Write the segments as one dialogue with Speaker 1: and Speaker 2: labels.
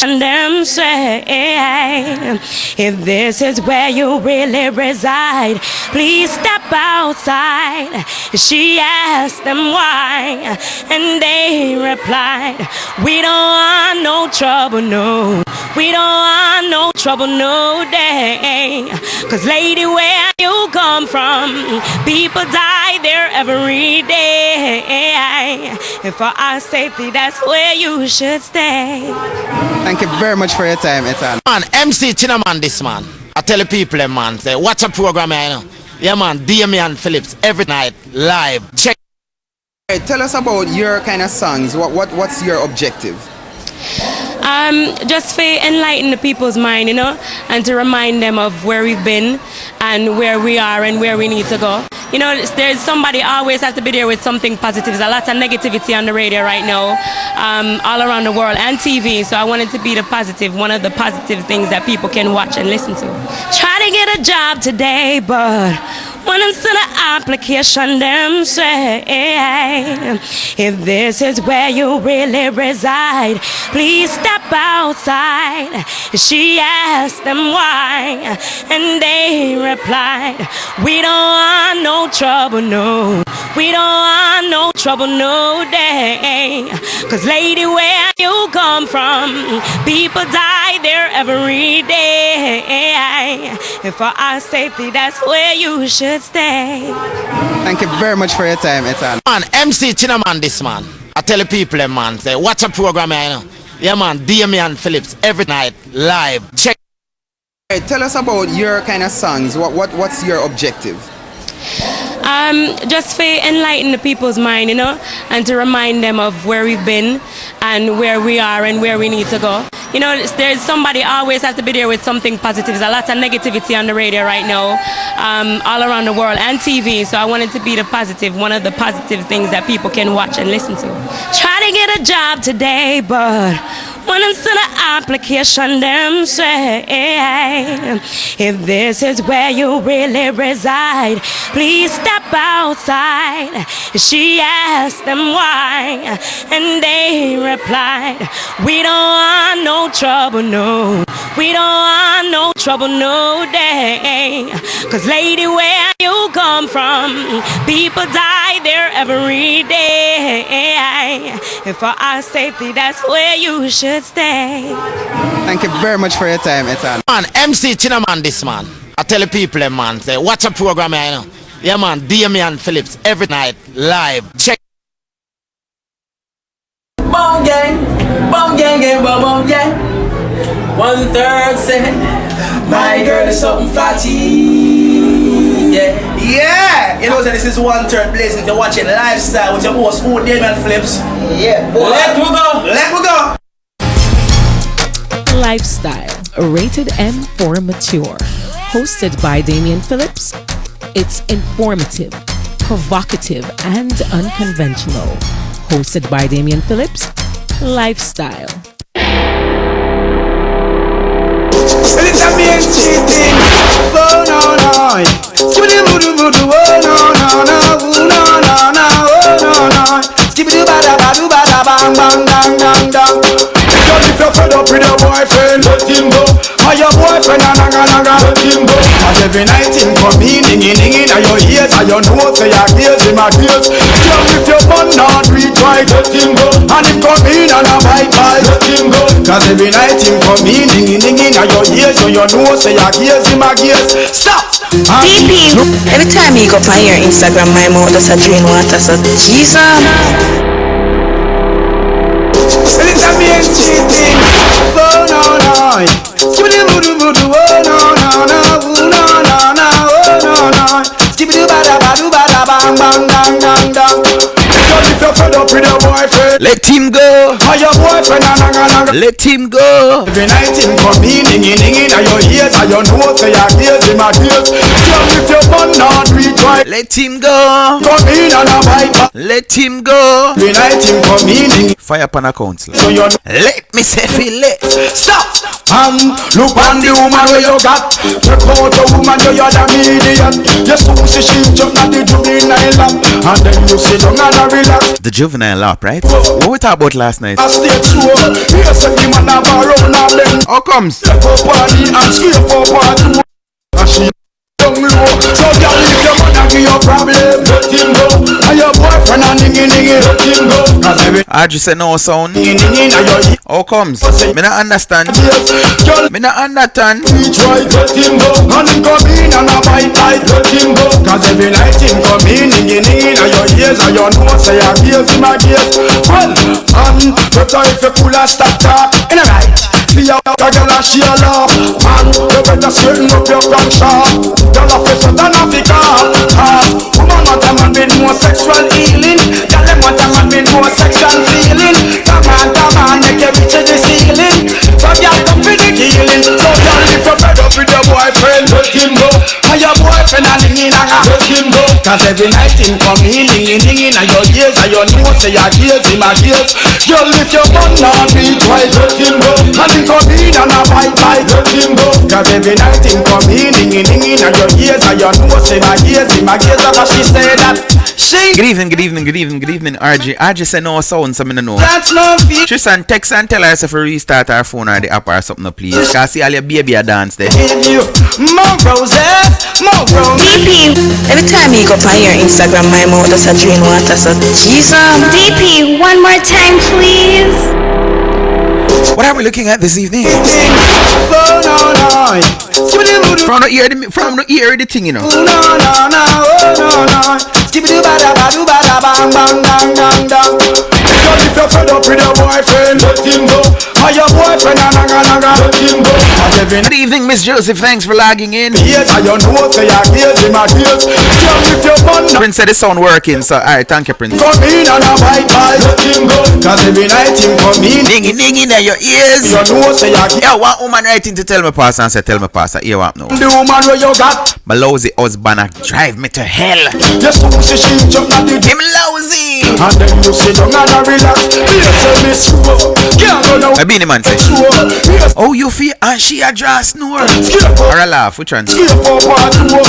Speaker 1: And them say, if this is where you really reside, please step outside. She asked them why, and they replied, we don't want no trouble, no. We don't want no trouble, no day. Cause lady, where you come from, people die there every day. And for our safety, that's where you should stay.
Speaker 2: Thank you very much for your time, Ethan.
Speaker 3: Man, MC Chinaman this man. I tell the people, man, say, watch a program, you know. Yeah, man, Damian Phillips, every night, live. Check.
Speaker 2: Hey, tell us about your kind of songs. What's your objective?
Speaker 1: Just to enlighten the people's mind, you know, and to remind them of where we've been and where we are and where we need to go. You know, there's somebody always has to be there with something positive. There's a lot of negativity on the radio right now, all around the world, and TV. So I wanted to be the positive, one of the positive things that people can watch and listen to. Try to get a job today, but when I'm still an application, them say, if this is where you really reside, please step outside. She asked them why, and they replied, we don't want no trouble, no. We don't want no trouble, no day. Cause lady, where you come from, people die there every day. And for our safety, that's where you should stay.
Speaker 2: Thank you very much for your time, Ethan.
Speaker 3: Man, MC Chinaman this man. I tell the people, man, say, watch a program, you know. Yeah, man, Damian Phillips, every night, live. Check.
Speaker 2: Hey, tell us about your kind of songs. What's your objective?
Speaker 1: Just to enlighten the people's mind, you know, and to remind them of where we've been and where we are and where we need to go. You know, there's somebody always has to be there with something positive. There's a lot of negativity on the radio right now, all around the world, and TV. So I wanted to be the positive, one of the positive things that people can watch and listen to. Try to get a job today, but when I'm still an application, them say, if this is where you really reside, please step outside. She asked them why, and they replied, we don't want no trouble, no. We don't want no trouble, no day. Cause lady, where you come from, people die there every day. And for our safety, that's where you should stay.
Speaker 2: Thank you very much for your time, Ethan.
Speaker 3: Man, MC Chinaman this man. I tell the people, man, say, watch a program, you know. Yeah, man, Damian Phillips, every night, live. Check.
Speaker 4: Bum gang, bum gang. 1/3 say, my girl is something fatty. Yeah. You know that this is 1/3 blazing to watching Lifestyle with your most smooth Damian Phillips. Yeah, boy. Let me go.
Speaker 5: Lifestyle, rated M for mature. Hosted by Damian Phillips. It's informative, provocative, and unconventional. Hosted by Damian Phillips. Lifestyle.
Speaker 6: Oh no no, skibidi budu budu. Oh no no no, no no no, oh no no. Skibidi bada badu bada bang bang dang dang dang. Girl, if you're fed up with your boyfriend, let him go. Or your boyfriend naga naga, let him go. And every night him come in, dinging at your ears, and your nose say your tears in my tears. Girl, if your fun not reach right, let him go. And him come in and a bite bite, let him go. Cause every night him come in, dinging at your ears, and your nose say your tears in my tears. Stop.
Speaker 7: DP, every time you go on your Instagram, my mouth does a drain water, so Jesus.
Speaker 6: Listen me and cheating. Oh no no, skibidi budu budu. Oh no no no, no no no, oh no no. Skibidi bada badu bada bang bang dang dang dang. Girl, if you're fed up with your boyfriend,
Speaker 3: Let him go.
Speaker 6: or your boyfriend naga naga.
Speaker 3: Let him go.
Speaker 6: Every night him come in, dinging at your ears, and your nose say your tears in my tears. Girl, if your fun not reach right,
Speaker 3: Let him go.
Speaker 6: come in and a bite back.
Speaker 3: Let him go.
Speaker 6: Every night him come in,
Speaker 3: Fire upon a counselor.
Speaker 6: so you
Speaker 3: Let me say feel it.
Speaker 6: stop. And look on the woman where you got. Check out the woman you are the median. Just so see she jump at the juvenile lap. And then you sit down and relax.
Speaker 8: The juvenile lap, right? What we talked about last night?
Speaker 6: I stay true. Here say the man have a run and then
Speaker 8: How comes?
Speaker 6: step up party and scrape up party. And she down low. So girl if your man give you a problem, let him go. And your boyfriend and ningy, let him go. Cause every
Speaker 8: I just said no sound.
Speaker 6: ningy and your
Speaker 8: How comes? Me not understand.
Speaker 6: girl
Speaker 8: Me not understand.
Speaker 6: he try let him go. And him come in and a bite tight, let him go. Cause every night him come in, ningy and your ears and your nose say your ears in my ears. Well, and better if you cool and stop talk. In a right, see how a girl and she a laugh. And you better straighten up your gun sharp. Girl a face and a fi call. Woman want a man with more sexual healing. Girl them want a man with more sexual feeling. Come on, make you reach the ceiling. So girl come for the healing. So girl if you're fed up with your boyfriend, let him go. And your boyfriend a dingin' let him go. Cause every night him come in, dingin' and your ears and your nose say your ears in my ears. Girl if your man not beat right, let him go. And him come in and a bite tight, let him go. Cause every night him come in, dingin' and your ears and your nose say my ears in my ears. That's what she say that she.
Speaker 8: Good evening, RJ. I just said no sound, so me no know.
Speaker 6: That's no feel.
Speaker 8: Tristan text and tell her if we restart our phone or the app or something, please. Cause see all your baby a dance there.
Speaker 6: Give you more roses, more roses.
Speaker 7: DP, every time you go on your Instagram, my mouth does a drain water, so Jesus.
Speaker 9: DP, one more time, please.
Speaker 8: What are we looking at this evening?
Speaker 6: Oh no no.
Speaker 8: From the ear the thing, you know.
Speaker 6: Oh no no no. Oh no no. Skibidi bada badu bada bang bang bang bang bang. Girl if you're fed up with your boyfriend, let him go. And your boyfriend let him go. And every
Speaker 8: Good evening, Miss Joseph. Thanks for logging in.
Speaker 6: yes, and your nose say your ears in my ears. Girl if your man
Speaker 8: Prince said the sound working, so alright, thank you, Prince.
Speaker 6: come in and a bite tight, let him go. Cause every night him come in.
Speaker 8: Ding in your ears.
Speaker 6: Your nose say your ears.
Speaker 8: Yeah, one woman writing to tell me pastor and say, tell me pastor, here what now.
Speaker 6: The woman where you got.
Speaker 8: My lousy husband a drive me to hell.
Speaker 6: Just so see she jump at the
Speaker 8: Him lousy.
Speaker 6: and then you sit down and a relax. Yes, say me slow. Can't go down
Speaker 8: I be the man say,
Speaker 6: slow. Yes,
Speaker 8: oh you feel and she a draw snore.
Speaker 6: skip up,
Speaker 8: Or a laugh, which one?
Speaker 6: skip up and two.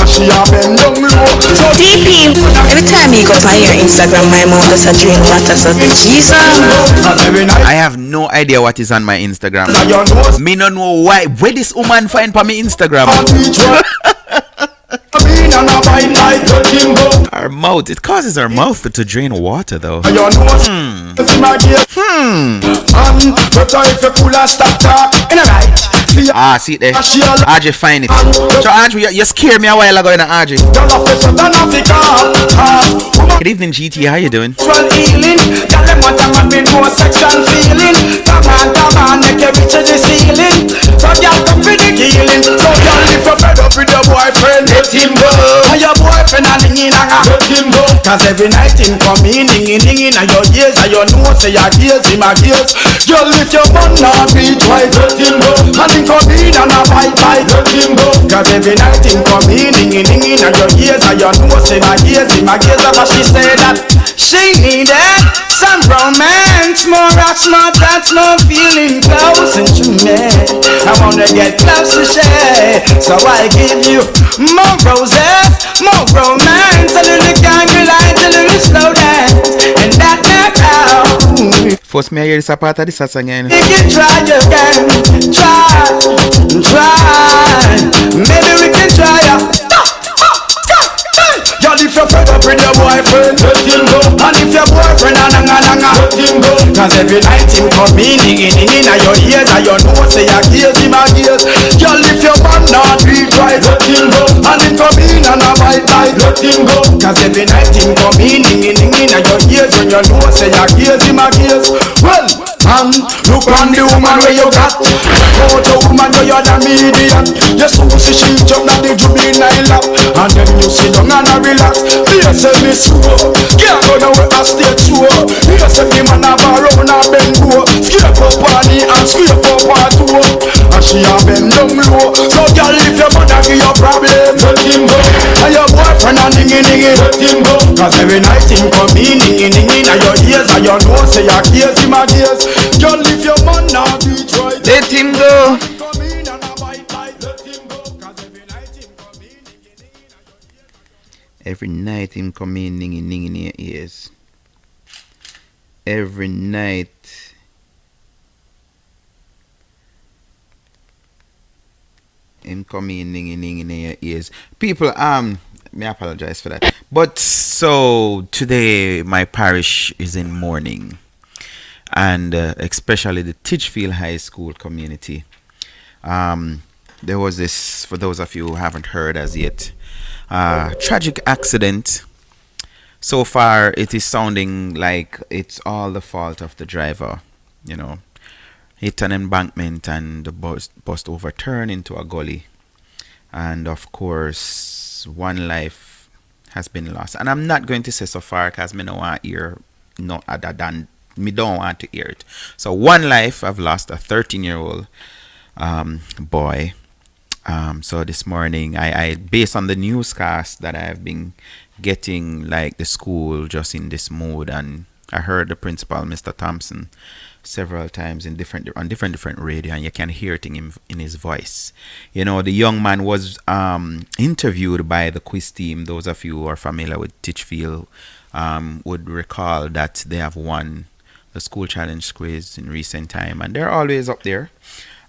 Speaker 6: And she a bend down low. So
Speaker 7: DP, every time you go on your Instagram, my mouth does a drain water, so Jesus.
Speaker 6: and every night
Speaker 8: I have no idea what is on my Instagram.
Speaker 6: and your nose
Speaker 8: Me no know why. Where this woman find for me Instagram?
Speaker 6: and reach up. Come in and a bite tight, let him go.
Speaker 8: Her mouth. It causes her mouth to drain water though.
Speaker 6: And your nose is in my ear. And better if you cool and stop talk. In a right, see
Speaker 8: Ah, see it there.
Speaker 6: she a la-
Speaker 8: RJ find it. So RJ, you scared me a while ago in RJ.
Speaker 6: Girl a face and a fi call.
Speaker 8: Good evening GT, how you doing?
Speaker 6: Sexual healing, girl them want a man with more sexual feeling. Come on, make you reach the ceiling. So girl come for the healing. So girl if you're fed up with your boyfriend, let him go. And your boyfriend a dingin' let him go. Cause every night him come in, dingin' and your ears and your nose say your ears in my ears. Girl if your man not beat right, let him go. And him come in and a bite tight, let him go. Cause every night him come in, dingin' and your ears and your nose say my ears in my ears. That's what she say that she needed some romance, more rocks, more dance, more feeling closer to me. I wanna get close to share, so I give you more roses, more romance, a little candlelight, a little slow dance, and that now.
Speaker 8: First me I hear this a part of this song again.
Speaker 6: If you try again, try, maybe we can try out. Girl, if you're fed up with your boyfriend, let him go. And if your boyfriend let him go. Cause every night him come in, dingin' and your ears and your nose say your ears in my ears. Girl, if your man not beat right, let him go. And him come in and a bite tight, let him go. Cause every night him come in, dingin' and your ears and your nose say your ears in my ears. Well, and look on the woman where you got. Go to woman where you're the median. Just so see she jump at the juvenile lap. And then you sit down and a relax. Here say me slow. Can't go down with a stage show. Here say the man have a run and bend low. Scrape up on it and scrape up on two. And she a bend down low. So girl if your mother give you problem, let him go. And your boyfriend a dingin', let him go. Cause every night him come in, dingin' and your ears and your nose say your ears in my ears. Girl if your man not beat right.
Speaker 8: Let him go. Every night him come in, ning in your ears. Every night. Him come in, ning in your ears. People, me apologize for that. But so today my parish is in mourning, and especially the Titchfield High School community. There was this, for those of you who haven't heard as yet, tragic accident. So far, it is sounding like it's all the fault of the driver. You know, hit an embankment and the bus overturned into a gully. And of course, one life has been lost. And I'm not going to say so far because me don't want to hear no other than me don't want to hear it. So one life, I've lost a 13-year-old boy. So this morning, I based on the newscast that I've been getting, like the school just in this mood, and I heard the principal, Mr. Thompson, several times on different radio, and you can hear it in his voice. You know, the young man was interviewed by the quiz team. Those of you who are familiar with Titchfield would recall that they have won the school challenge quiz in recent time, and they're always up there.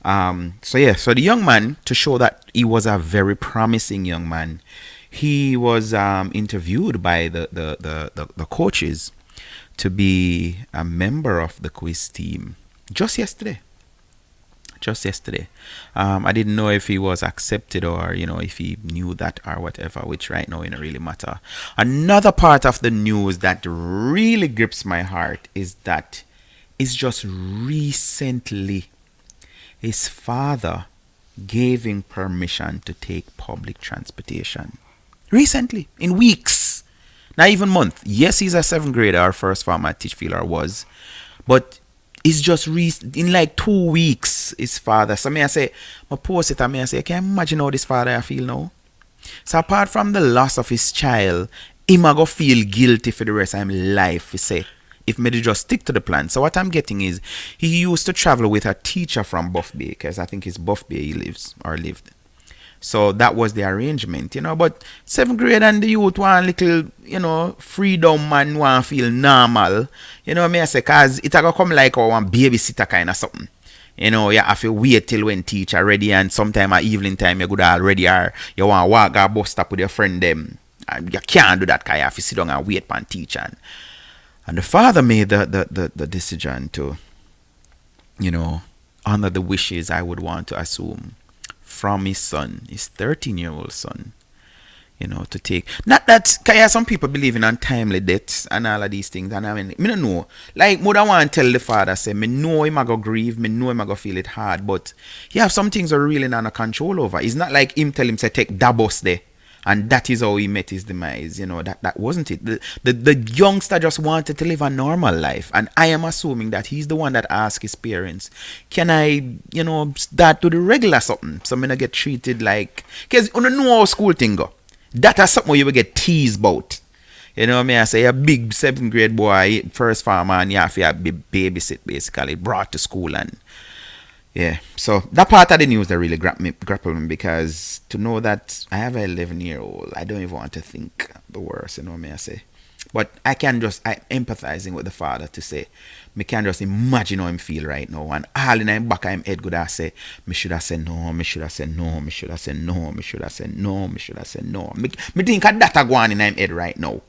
Speaker 8: So the young man, to show that he was a very promising young man, he was interviewed by the coaches to be a member of the quiz team just yesterday. I didn't know if he was accepted or, you know, if he knew that or whatever, which right now doesn't really matter. Another part of the news that really grips my heart is that it's just recently his father gave him permission to take public transportation. Recently, in weeks, not even month. Yes, he's a 7th grader, our first farmer at Titchfield, or was, but it's just in like 2 weeks, his father. So I say, I post it and I say, can you imagine how this father I feel now? So apart from the loss of his child, him go feel guilty for the rest of his life. He say, if me just stick to the plan. So what I'm getting is, he used to travel with a teacher from Buff Bay, because I think it's Buff Bay he lived. So that was the arrangement, you know. But 7th grade and the youth want little, you know, freedom and want feel normal. You know what I say? Because it go come like one babysitter kind of something. You know, you have to wait till when teacher ready, and sometime at evening time you go already, or you want to walk a bus stop with your friend them. And you can't do that because you have to sit down and wait for teacher. And the father made the decision to, you know, honor the wishes, I would want to assume, from his son, his 13-year-old son, you know, to take. Not that, because some people believe in untimely deaths and all of these things. And I mean, I don't know. Like, mother want to tell the father, say, me know him I go grieve, me know him I go feel it hard, but he have some things are really not control over. It's not like him tell him, say, take that bus there. And that is how he met his demise. You know, that wasn't it. The youngster just wanted to live a normal life. And I am assuming that he's the one that asked his parents, can I, you know, start to the regular something? So I'm going to get treated like, because you don't know how school thing go. That is something you will get teased about. You know what I mean? I say a big 7th grade boy, first farmer, and you have to be babysit basically, brought to school. And yeah, so that part of the news that really grappled me, because to know that I have an 11-year-old, I don't even want to think the worst, you know what I say. But I empathizing with the father to say, me can just imagine how him feel right now. And all in him back of him head good I say, me should have said no, me should have said no, me should have said no, me should have said no, me should have said no. Me think of that going in him head right now.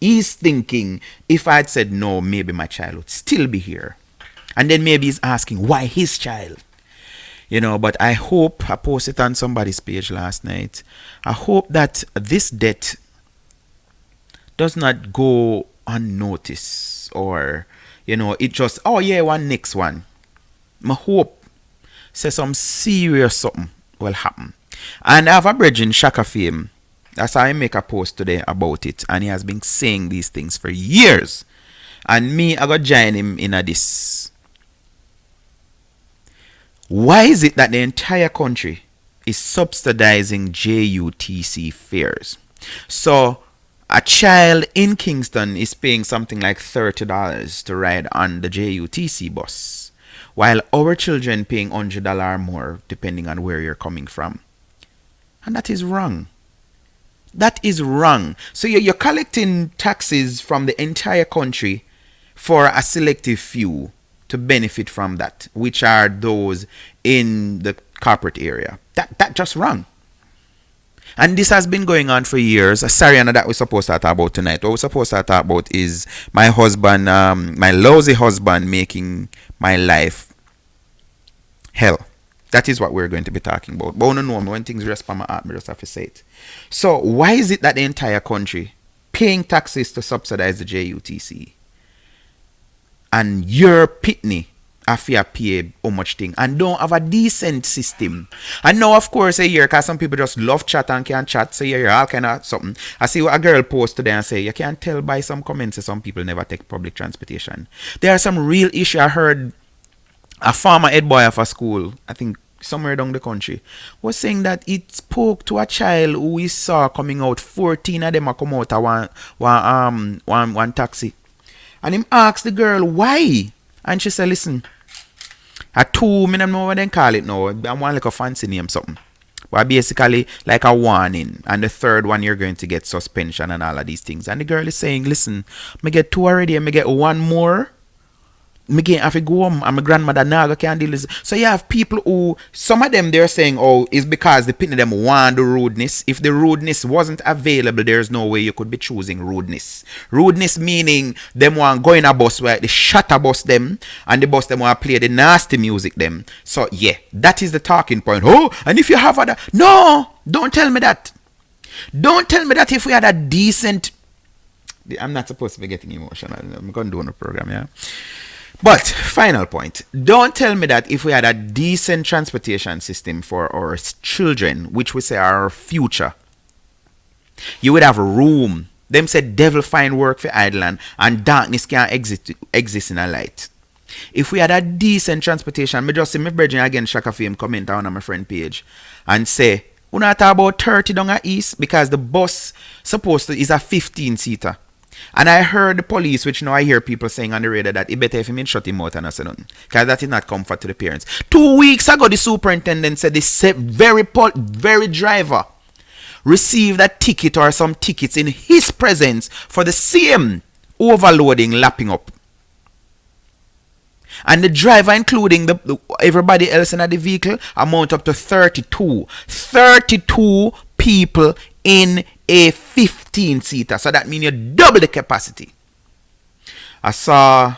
Speaker 8: He's thinking, if I'd said no, maybe my child would still be here. And then maybe he's asking, why his child? You know, but I hope, I posted on somebody's page last night, I hope that this death does not go unnoticed, or, you know, it just, oh yeah, one next one. I hope, say some serious something will happen. And I have a brethren, Shaka Fame, that's how I make a post today about it, and he has been saying these things for years. And me, I got join him in this. Why is it that the entire country is subsidizing JUTC fares? So a child in Kingston is paying something like $30 to ride on the JUTC bus, while our children paying $100 more depending on where you're coming from. And that is wrong. That is wrong. So you're collecting taxes from the entire country for a selective few to benefit from that, which are those in the corporate area. That just wrong. And this has been going on for years. Sorry, Anna, that we're supposed to talk about tonight. What we're supposed to talk about is my husband, my lousy husband, making my life hell. That is what we're going to be talking about. But no, when things rest on my heart, I just have to say it. So why is it that the entire country paying taxes to subsidize the JUTC, and your pitney after pay how much thing and don't have a decent system? And now, of course, a year, because some people just love chat and can't chat, so you're all kind of something. I see what a girl post today and say, you can't tell by some comments that some people never take public transportation. There are some real issues. I heard a former head boy of a school, I think somewhere down the country, was saying that it spoke to a child who he saw coming out. 14 of them are come out of one taxi. And him asked the girl, why? And she said, listen, I don't know what they call it now. I want like a fancy name something. But basically like a warning. And the third one you're going to get suspension and all of these things. And the girl is saying, listen, I get 2 already and I get 1 more. I have to go home and my grandmother now can't deal with this. So you have people who, some of them they're saying, oh, it's because the people them want the rudeness. If the rudeness wasn't available, there's no way you could be choosing rudeness. Rudeness meaning them want go in a bus where they shut a bus them and the bus them want play the nasty music them. So yeah, that is the talking point. Oh, and if you have other, no, don't tell me that. Don't tell me that if we had a decent, I'm not supposed to be getting emotional. I'm going to do on the program, yeah. But, final point, don't tell me that if we had a decent transportation system for our children, which we say are our future, you would have room. Them said devil find work for idle and darkness can't exist in a light. If we had a decent transportation, me just see my brethren again, Shaka Fame comment on my friend page and say, we not talk about 30 down at East because the bus supposed to is a 15-seater. And I heard the police, which now I hear people saying on the radio that it better if him shut him out and say nothing. Because that is not comfort to the parents. 2 weeks ago, the superintendent said this very driver received a ticket or some tickets in his presence for the same overloading, lapping up. And the driver, including everybody else in the vehicle, amount up to 32. 32 people in a 15-seater. So that means you double the capacity. I saw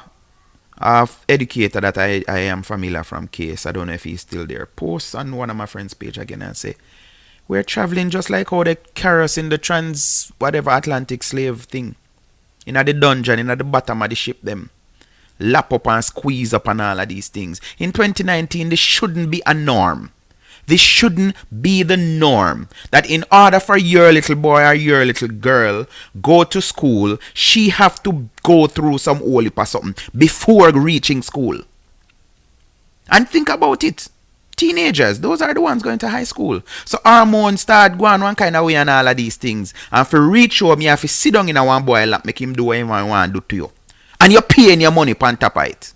Speaker 8: an educator that I am familiar from Case. I don't know if he's still there. Post on one of my friends' page again and say, we're traveling just like how they carry us in the Atlantic slave thing. In the dungeon, in the bottom of the ship them. Lap up and squeeze up and all of these things. In 2019, this shouldn't be a norm. This shouldn't be the norm. That in order for your little boy or your little girl go to school, she have to go through some holy or something before reaching school. And think about it. Teenagers, those are the ones going to high school. So hormones start going one kind of way and all of these things. And for reach home, you have to sit down in a one boy lap, make him do what he want to do to you. And you're paying your money on top of it.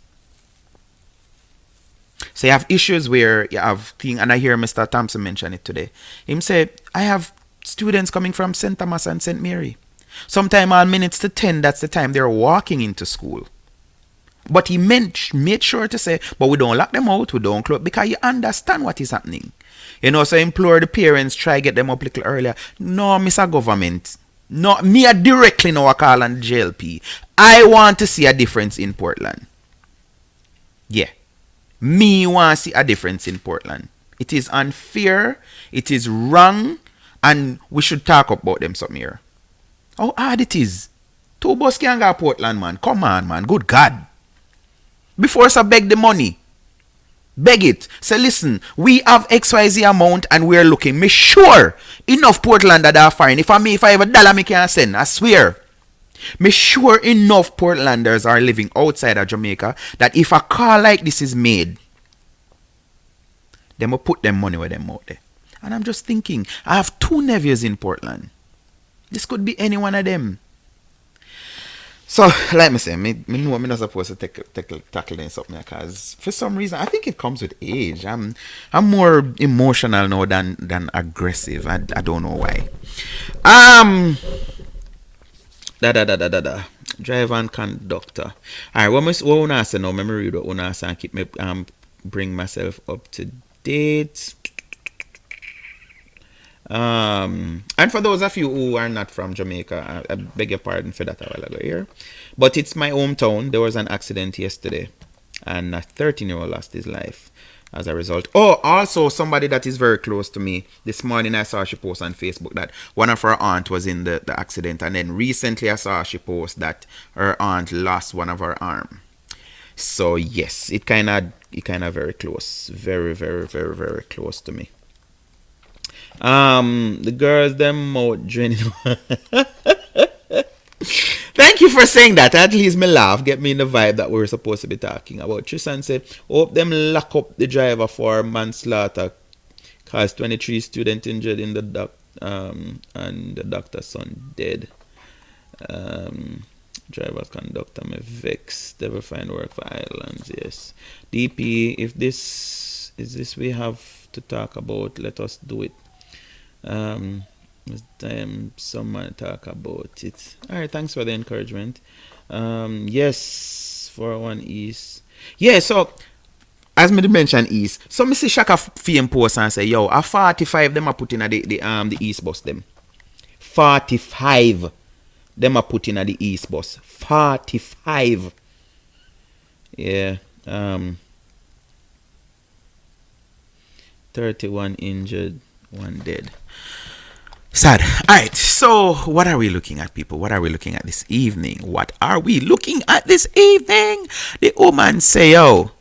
Speaker 8: So you have issues where you have things, and I hear Mr. Thompson mention it today. Him say, I have students coming from St. Thomas and St. Mary. Sometime on minutes to 10, that's the time they're walking into school. But he made sure to say, but we don't lock them out, we don't close, because you understand what is happening. You know, so implore the parents, try get them up a little earlier. No, Mr. Government. No, me a directly now call on JLP. I want to see a difference in Portland. Yeah. Me want to see a difference in Portland. It is unfair, it is wrong, and we should talk about them some here. How hard it is. 2 bus can go to Portland, man. Come on, man. Good God. Before us, beg the money. Beg it. Say, listen, we have XYZ amount and we're looking. Me sure enough Portland that are fine. If I have $1, me can send. I swear. Me sure enough Portlanders are living outside of Jamaica that if a call like this is made, they will put them money where them out there. And I'm just thinking, I have 2 nephews in Portland. This could be any one of them. So, like me say, me know I'm not supposed to tackle something because for some reason I think it comes with age. I'm more emotional now than aggressive. I don't know why. Da. Driver and conductor. Alright, what wanna say now? Let me read what wanna say and keep me bring myself up to date. And for those of you who are not from Jamaica, I beg your pardon for that a while ago here. But it's my hometown. There was an accident yesterday, and a 13-year-old lost his life as a result. Oh, also somebody that is very close to me. This morning I saw she post on Facebook that one of her aunt was in the accident, and then recently I saw she post that her aunt lost one of her arm. So yes, it kind of very close, very very close to me. The girls them out draining. Thank you for saying that. At least me laugh, get me in the vibe that we're supposed to be talking about. Tristan said, hope them lock up the driver for manslaughter, cause 23 students injured in the and the doctor's son dead. Driver's conductor me vex. Never find work for islands. Yes. DP, if this is this we have to talk about, let us do it. It's time someone talk about it. Alright, thanks for the encouragement. Yes, 401 East. Yeah, so as me mentioned East, so me see Shaka Fame post and say, yo, a 45 them are putting at the East bus them. 45 them are putting at the East bus. 45. Yeah. 31 injured, 1 dead. Sad. Alright, so what are we looking at, people? What are we looking at this evening? What are we looking at this evening? The woman say, yo,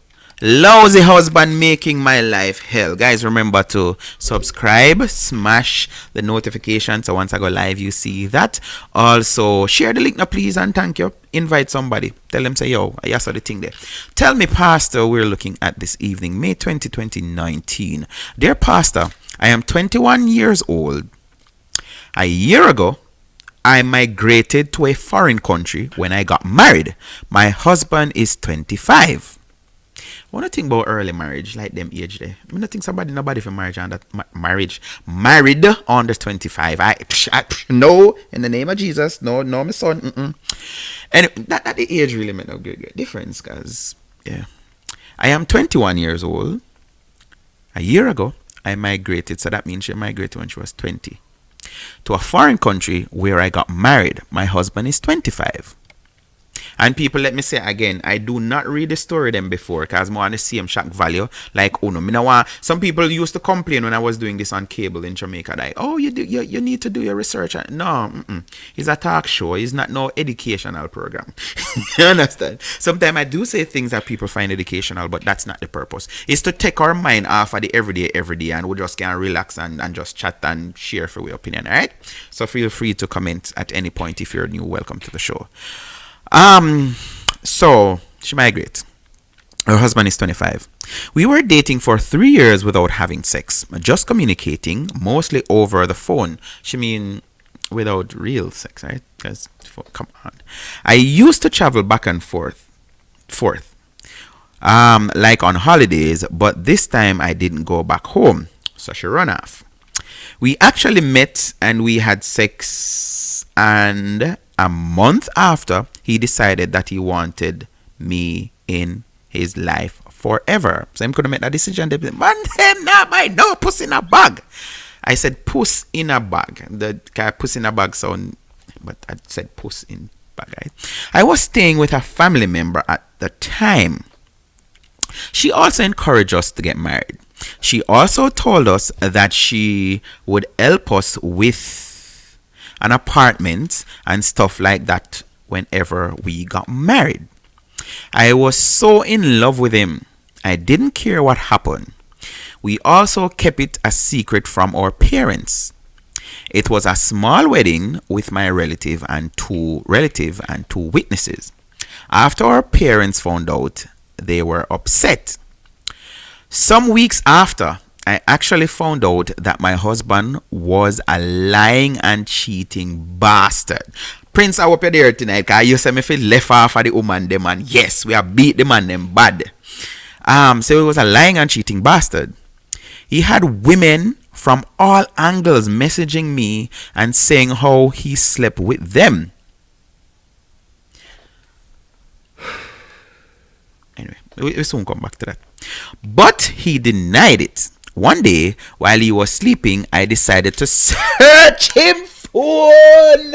Speaker 8: lousy husband making my life hell. Guys, remember to subscribe, smash the notification so once I go live you see that. Also share the link now please and thank you. Invite somebody, tell them say, yo, I saw the thing there. Tell me, pastor, we're looking at this evening, May 20, 2019. Dear pastor, I am 21 years old. A year ago, I migrated to a foreign country when I got married. My husband is 25. I want to think about early marriage, like them age there. I don't think nobody for marriage on that married under 25. I no, in the name of Jesus, no, my son. And that the age really made no great difference, cause yeah, I am 21 years old. A year ago, I migrated, so that means she migrated when she was 20. To a foreign country where I got married. My husband is 25. And people, let me say again, I do not read the story them before because I want to see them shock value. Like, oh no, some people used to complain when I was doing this on cable in Jamaica. Like, oh, you need to do your research. No, it's a talk show. It's not no educational program. You understand? Sometimes I do say things that people find educational, but that's not the purpose. It's to take our mind off of the everyday, and we just can relax and just chat and share for your opinion. All right? So feel free to comment at any point if you're new. Welcome to the show. So she migrates. Her husband is 25. We were dating for 3 years without having sex, just communicating, mostly over the phone. She mean without real sex, right? Because come on. I used to travel back and forth, like on holidays, but this time I didn't go back home, so she ran off. We actually met and we had sex, and a month after, he decided that he wanted me in his life forever. So I'm going to make that decision. Man, him not buy no puss in a bag. I said puss in a bag. The puss in a bag sound, but I said puss in bag. Right? I was staying with a family member at the time. She also encouraged us to get married. She also told us that she would help us with an apartment and stuff like that whenever we got married. I was so in love with him. I didn't care what happened. We also kept it a secret from our parents. It was a small wedding with my relative and two witnesses. After our parents found out, they were upset. Some weeks after, I actually found out that my husband was a lying and cheating bastard. Prince, I hope you're there tonight. Cause you say me feel left off of the woman them, and yes, we have beat the man them bad. So he was a lying and cheating bastard. He had women from all angles messaging me and saying how he slept with them. Anyway, we soon come back to that. But he denied it. One day, while he was sleeping, I decided to search him phone.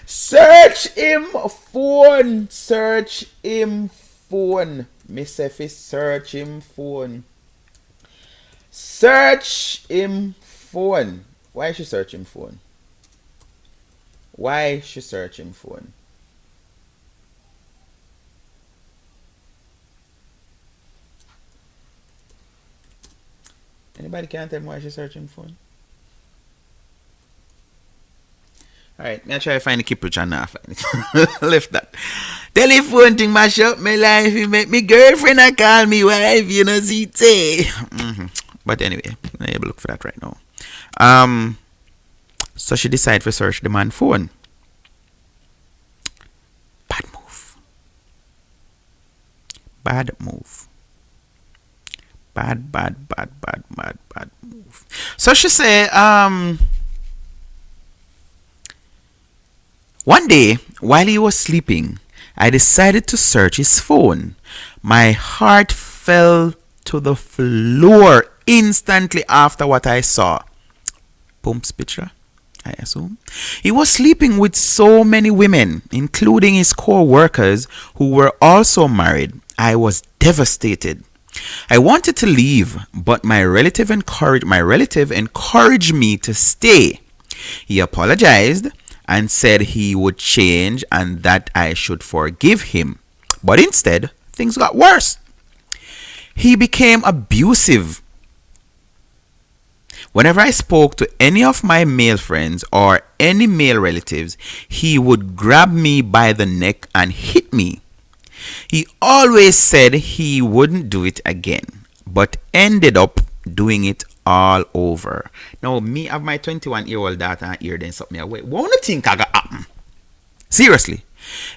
Speaker 8: Search him phone. Search him phone. Miss Effie, search him phone. Search him phone. Why she search him phone? Why she search him phone? Anybody can tell me why she searching phone? Alright, me try to find the keep rich and not find it. Left that. Telephone thing mash up my life. You make me girlfriend and call me wife, you know, see say. But anyway, I'm able to look for that right now. So she decided to search the man's phone. Bad move. Bad move. Bad move. So she said, one day, while he was sleeping, I decided to search his phone. My heart fell to the floor instantly after what I saw. Pump's picture, I assume. He was sleeping with so many women, including his co-workers who were also married. I was devastated. I wanted to leave, but my relative encouraged me to stay. He apologized and said he would change and that I should forgive him. But instead, things got worse. He became abusive. Whenever I spoke to any of my male friends or any male relatives, he would grab me by the neck and hit me. He always said he wouldn't do it again, but ended up doing it all over. Now, me have my 21-year-old daughter and hear then something away. What do you think I got happen? Seriously.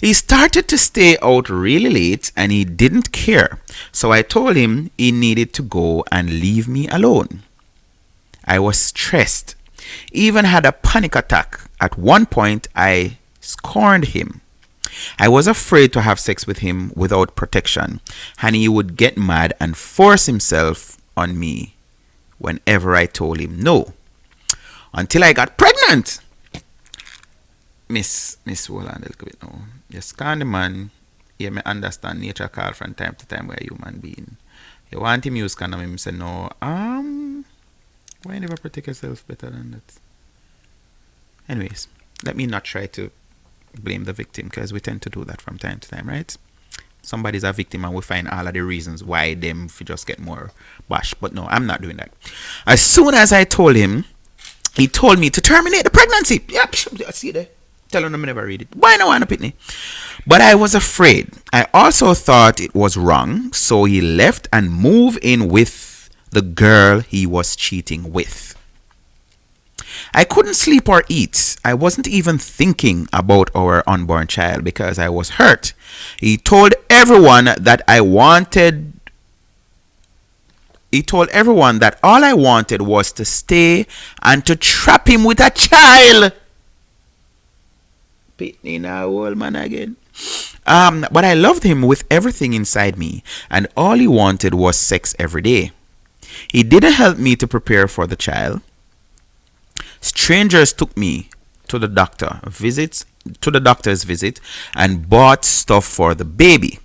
Speaker 8: He started to stay out really late and he didn't care. So I told him he needed to go and leave me alone. I was stressed. Even had a panic attack. At one point, I scorned him. I was afraid to have sex with him without protection, and he would get mad and force himself on me whenever I told him no. Until I got pregnant. Miss, hold on a little bit now. Just calm the man. You may understand nature call from time to time where human being. You want him use condom, him say no. Why you never protect yourself better than that? Anyways, let me not try to blame the victim, because we tend to do that from time to time, right? Somebody's a victim and we find all of the reasons why them just get more bash. But no, I'm not doing that. As soon as I told him, he told me to terminate the pregnancy. Yep, I see there. Tell him I never read it. Why no want to pitney? But I was afraid. I also thought it was wrong, so he left and moved in with the girl he was cheating with. I couldn't sleep or eat. I wasn't even thinking about our unborn child because I was hurt. He told everyone that all I wanted was to stay and to trap him with a child. Pitney now, old man again. But I loved him with everything inside me, and all he wanted was sex every day. He didn't help me to prepare for the child. Strangers took me to the doctor's visit and bought stuff for the baby.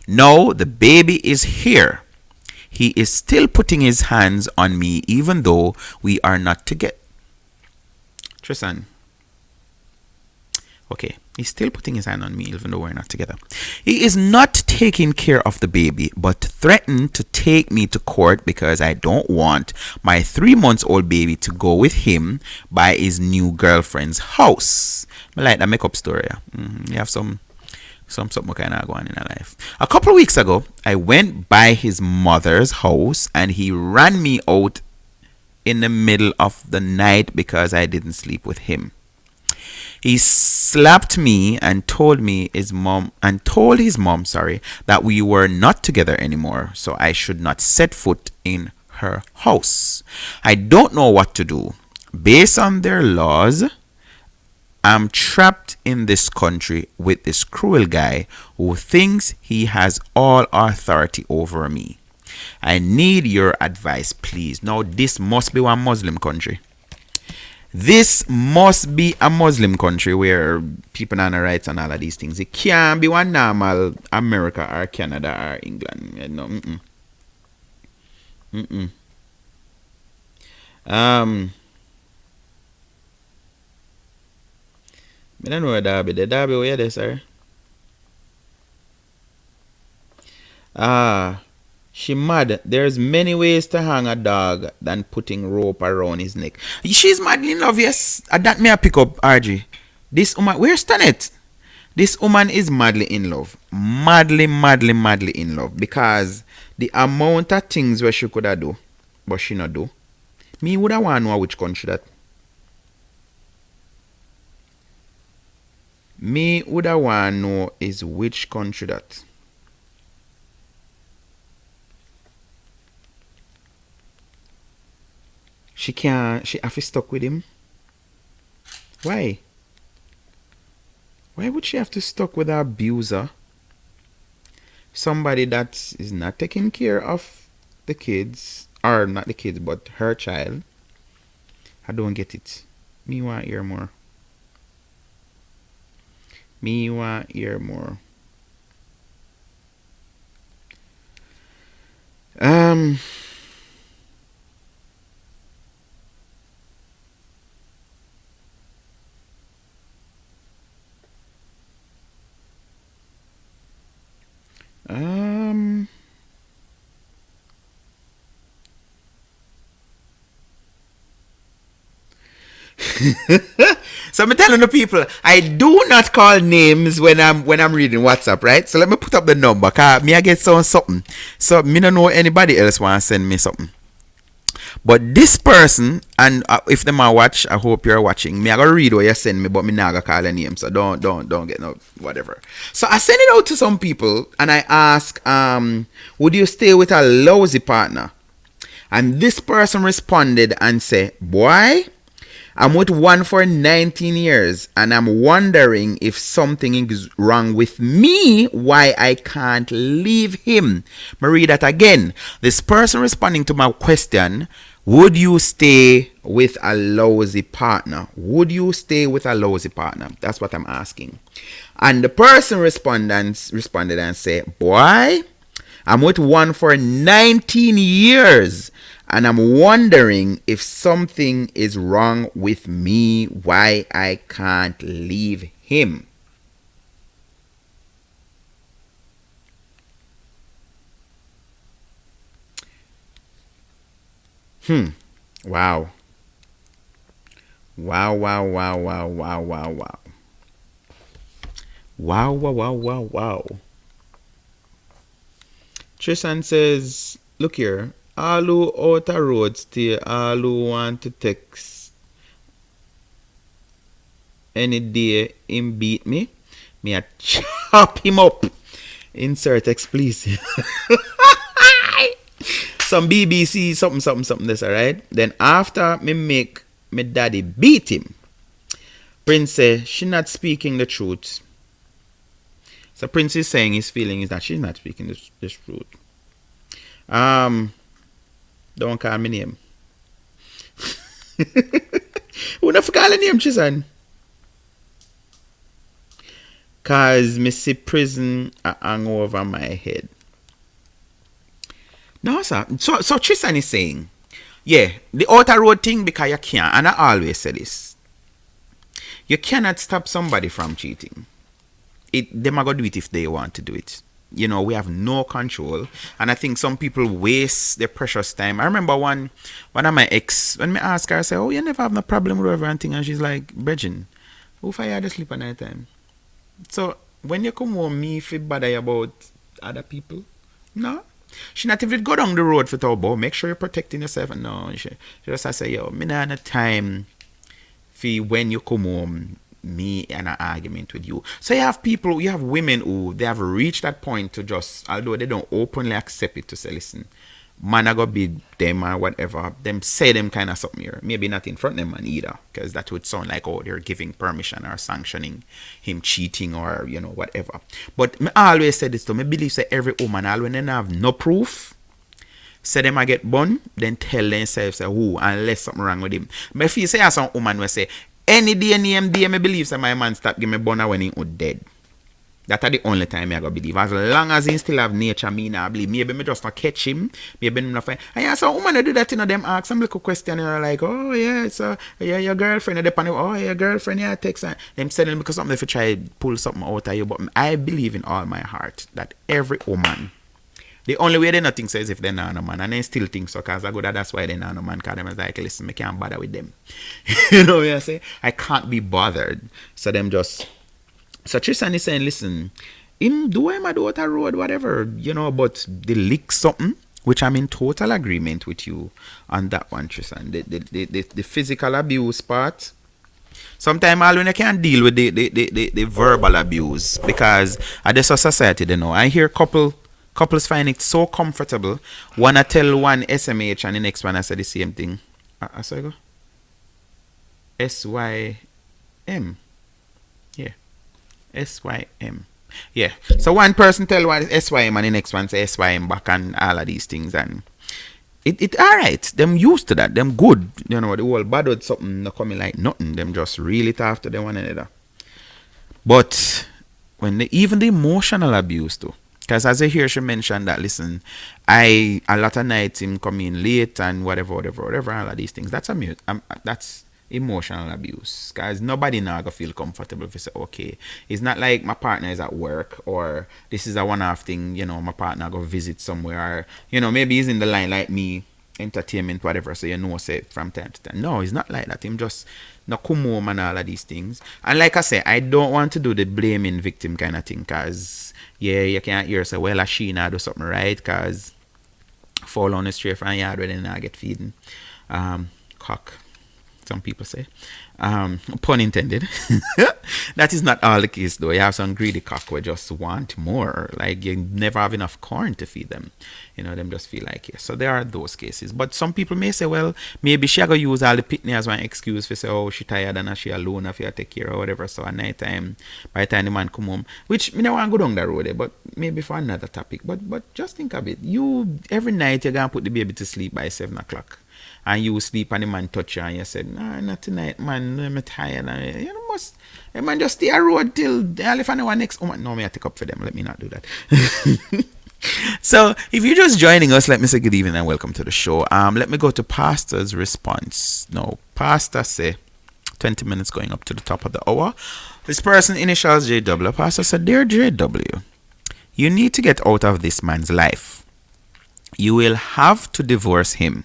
Speaker 8: Now the baby is here. He is still putting his hands on me even though we are not together. Tristan. Okay, he's still putting his hand on me even though we're not together. He is not taking care of the baby, but threatened to take me to court because I don't want my 3-month-old baby to go with him by his new girlfriend's house. I like that make-up story. You have something kind of going in our life. A couple of weeks ago, I went by his mother's house and he ran me out in the middle of the night because I didn't sleep with him. He slapped me and told his mom, sorry, that we were not together anymore, so I should not set foot in her house. I don't know what to do. Based on their laws, I'm trapped in this country with this cruel guy who thinks he has all authority over me. I need your advice, please. Now, this must be one Muslim country. This must be a Muslim country where people have rights and all of these things. It can't be one normal America or Canada or England. No, I don't know where Derby. The Derby where there, sir? She mad. There's many ways to hang a dog than putting rope around his neck. She's madly in love, yes. That may I pick up, RG. This woman, where's Tanet? This woman is madly in love. Madly in love. Because the amount of things where she could have do, but she not do. Me would have want to know which country that. Me would have want to know is which country that. She have to stuck with him. Why? Why would she have to stuck with her abuser? Somebody that is not taking care of the kids, or not the kids, but her child. I don't get it. Me want to hear more. Me want to hear more. So I'm telling the people, I do not call names when I'm reading WhatsApp, right? So let me put up the number, cause me I get something. So me don't know anybody else want to send me something. But this person, and if them are watch, I hope you're watching. Me I gonna read what you send me, but me not gonna call a name. So don't get no whatever. So I send it out to some people, and I ask, would you stay with a lousy partner? And this person responded and said, boy, I'm with one for 19 years and I'm wondering if something is wrong with me, why I can't leave him. Me read that again. This person responding to my question, would you stay with a lousy partner? Would you stay with a lousy partner? That's what I'm asking. And the person responded and said, boy, I'm with one for 19 years. And I'm wondering if something is wrong with me, why I can't leave him. Wow. Wow. Tristan says, look here. All who out a road stay, all who want to text any day him beat me I chop him up. Insert explicit. Some BBC something this, alright? Then after me make my daddy beat him, Prince say she not speaking the truth. So Prince is saying his feeling is that she's not speaking the truth. Don't call me name. Who not call a name, Chisan? Cause me see prison hang over my head. No, sir. So Chisan is saying, yeah, the outer road thing because you can't, and I always say this. You cannot stop somebody from cheating. Them are gonna do it if they want to do it. You know, we have no control. And I think some people waste their precious time. I remember one of my ex, when me ask her, I say, oh, you never have no problem with everything. And she's like, Bridget, who if I had to sleep at night time? So, when you come home, me feel bad about other people? No. She not even go down the road for talk about, make sure you're protecting yourself. No, she just say, yo, me not have time for when you come home, me in an argument with you. So you have women who they have reached that point to just, although they don't openly accept it, to say, listen, man I go be them or whatever, them say them kind of something here. Maybe not in front of them man either, because that would sound like, oh, they're giving permission or sanctioning him cheating or, you know, whatever. But I always say this to me, believe say every woman, all when they have no proof, say them I get bun, then tell themselves say who, unless something wrong with him. But if you say as some woman will say, any day me believe say my man stop give me bun when he was dead. That's the only time I go believe. As long as he still have nature, me not believe. Maybe me just not catch him. Maybe me not find. And yeah, so woman do that, you know, them ask some little question, and they're like, oh yeah, so yeah, your girlfriend, oh your girlfriend, yeah, text her. Them sending because something if you try to pull something out of you. But I believe in all my heart that every woman, the only way they not think so is if they're not no man, and they still think so, because I go that's why they're not no man, because them is like, listen, I can't bother with them. You know what I say? I can't be bothered. So them just. So Tristan is saying, listen, him do him a do out a road, whatever, you know, but the lick something, which I'm in total agreement with you on that one, Tristan. The physical abuse part. Sometimes all when you can't deal with the verbal abuse, because at this society, you know, I hear couples find it so comfortable. One I tell one SMH and the next one I say the same thing. I say go SYM. Yeah. SYM. Yeah. So one person tell one SYM and the next one say SYM back and all of these things, and it alright. Them used to that. Them good. You know, the whole bad with something not coming like nothing. Them just reel it after them one another. But when even the emotional abuse too. Because as I hear she mentioned that, listen, a lot of nights him come in late and whatever, all of these things. That's that's emotional abuse, because nobody now gonna feel comfortable if you say, okay, it's not like my partner is at work or this is a one-off thing, you know, my partner go visit somewhere, or, you know, maybe he's in the line like me, entertainment, whatever, so you know, say from time to time. No, it's not like that. Him just not come home and all of these things. And like I say, I don't want to do the blaming victim kind of thing, because yeah, you can't hear say, well, she not do something right, because fall on the straight from yard where they not get feeding cock, some people say, pun intended. That is not all the case though. You have some greedy cock who just want more, like you never have enough corn to feed them, you know, them just feel like it. So there are those cases. But some people may say, well, maybe she go use all the pitney as one excuse for say, oh, she tired and she alone if you take care or whatever. So at night time, by the time the man come home, which me don't want to go down that road, but maybe for another topic. But just think of it. You every night you're gonna put the baby to sleep by 7 o'clock. And you sleep and the man touch you and you said, nah, not tonight, man, I'm tired. And you know, the man just stay a road till if I know what next. Oh, no, me I take up for them. Let me not do that. So if you're just joining us, let me say good evening and welcome to the show. Let me go to Pastor's response. No, Pastor say 20 minutes going up to the top of the hour. This person initials JW. Pastor said, dear JW, you need to get out of this man's life. You will have to divorce him.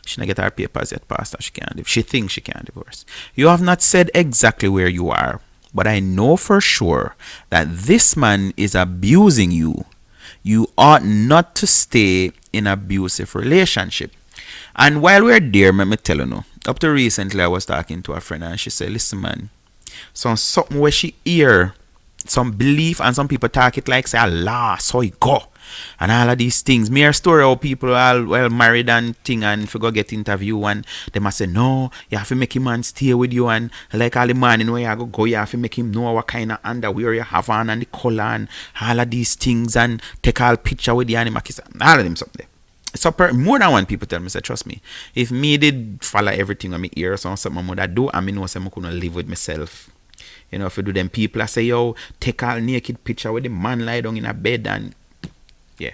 Speaker 8: She not get her papers yet, Pastor. She thinks she can divorce. You have not said exactly where you are, but I know for sure that this man is abusing you. You ought not to stay in an abusive relationship. And while we're there, let me tell you now, up to recently I was talking to a friend and she said, listen man, something where she hear some belief and some people talk it like say, Allah, so it go. And all of these things. Mere story how people are well married and thing, and if you go get interview and they must say, no, you have to make him man stay with you, and like all the morning where you go, you have to make him know what kind of underwear you have on and the color and all of these things, and take all picture with the animal kiss. All of them something. So more than one people tell me, say, trust me, if me did follow everything on me ear or something I would do, I mean know say I couldn't live with myself. You know, if you do them people I say, yo, take all naked picture with the man lie down in a bed and yeah.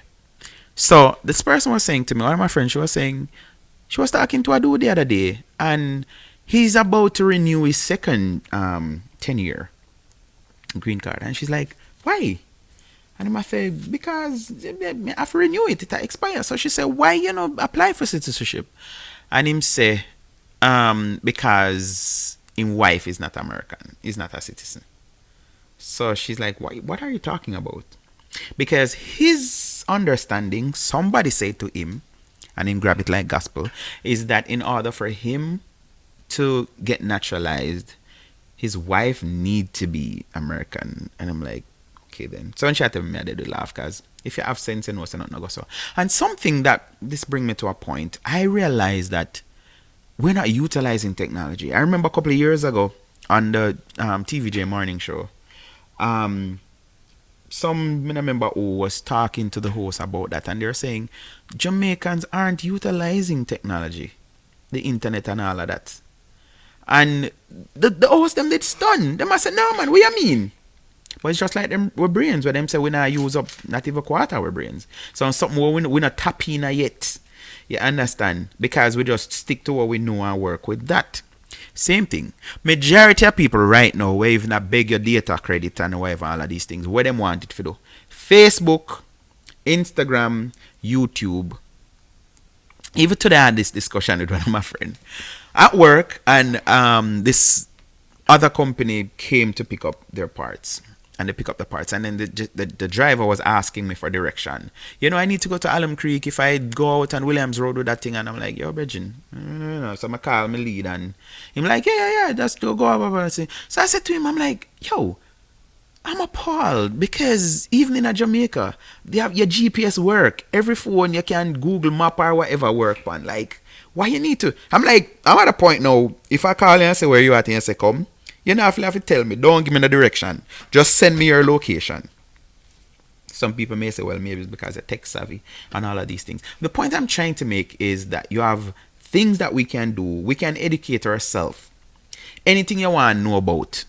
Speaker 8: So this person was saying to me, one of my friends, she was talking to a dude the other day, and he's about to renew his second 10-year green card, and she's like, why? And I said, because I have to renew it, it expires. So she said, why you know apply for citizenship? And him say, because his wife is not American, he's not a citizen. So she's like, what are you talking about? Because his understanding, somebody said to him, and him grab it like gospel, is that in order for him to get naturalized, his wife need to be American. And I'm like, okay then. So when she had to me, I did laugh, because if you have sense, you know, so not go so. And something that this bring me to a point, I realized that we're not utilizing technology. I remember a couple of years ago on the TVJ morning show, some member who was talking to the host about that, and they're saying Jamaicans aren't utilizing technology, the internet and all of that. And the host them did stun. They must say, no man, what you mean? But it's just like them with brains, where them say we not use up not even a quarter of our brains. So on something where we not tap in yet. You understand? Because we just stick to what we know and work with that. Same thing. Majority of people right now, where even not beg your data credit and whatever, all of these things, what them want it to do? Facebook, Instagram, YouTube. Even today I had this discussion with one of my friends at work, and this other company came to pick up their parts. And they pick up the parts, and then the driver was asking me for direction. You know, I need to go to Alum Creek. If I go out on Williams Road with that thing, and I'm like, yo, Bridging, no. So I call my lead, and him like, yeah, just go over. So I said to him, I'm like, yo, I'm appalled, because even in Jamaica, they have your GPS work. Every phone you can Google Map or whatever work on. Like, why you need to? I'm like, I'm at a point now, if I call you and say where you at, and you say come, you don't have to tell me. Don't give me the direction. Just send me your location. Some people may say, well, maybe it's because they're tech savvy and all of these things. The point I'm trying to make is that you have things that we can do. We can educate ourselves. Anything you want to know about,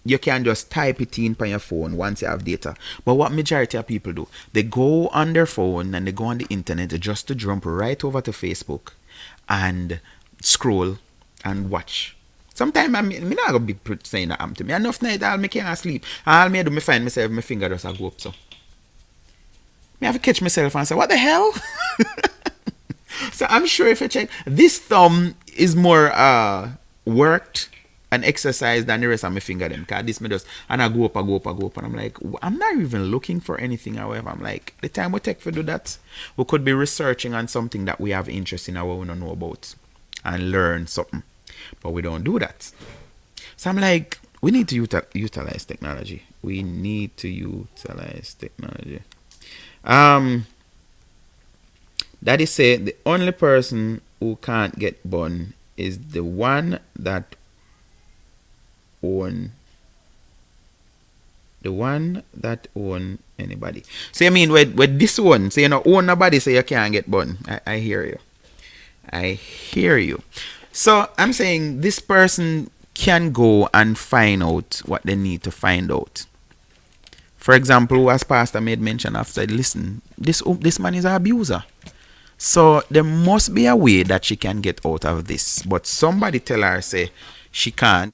Speaker 8: you can just type it in on your phone once you have data. But what majority of people do, they go on their phone and they go on the internet just to jump right over to Facebook and scroll and watch. Sometimes I'm not going to be saying that happened to me. Enough night I'll make you sleep. All me do, me find myself, my finger just go up so. Me have to catch myself and say, what the hell? So I'm sure if you check, this thumb is more worked and exercised than the rest of my finger them. Cause this me just, and I go up. And I'm like, I'm not even looking for anything, however. I'm like, the time we take to do that, we could be researching on something that we have interest in or we don't know about and learn something. But we don't do that. So I'm like, we need to utilize technology. We need to utilize technology. Daddy said the only person who can't get bun is the one that own anybody. So you mean with this one, so you know own nobody, so you can't get bun. I hear you. So I'm saying this person can go and find out what they need to find out. For example, as Pastor made mention of, said, listen, this man is an abuser. So there must be a way that she can get out of this. But somebody tell her, say, she can't.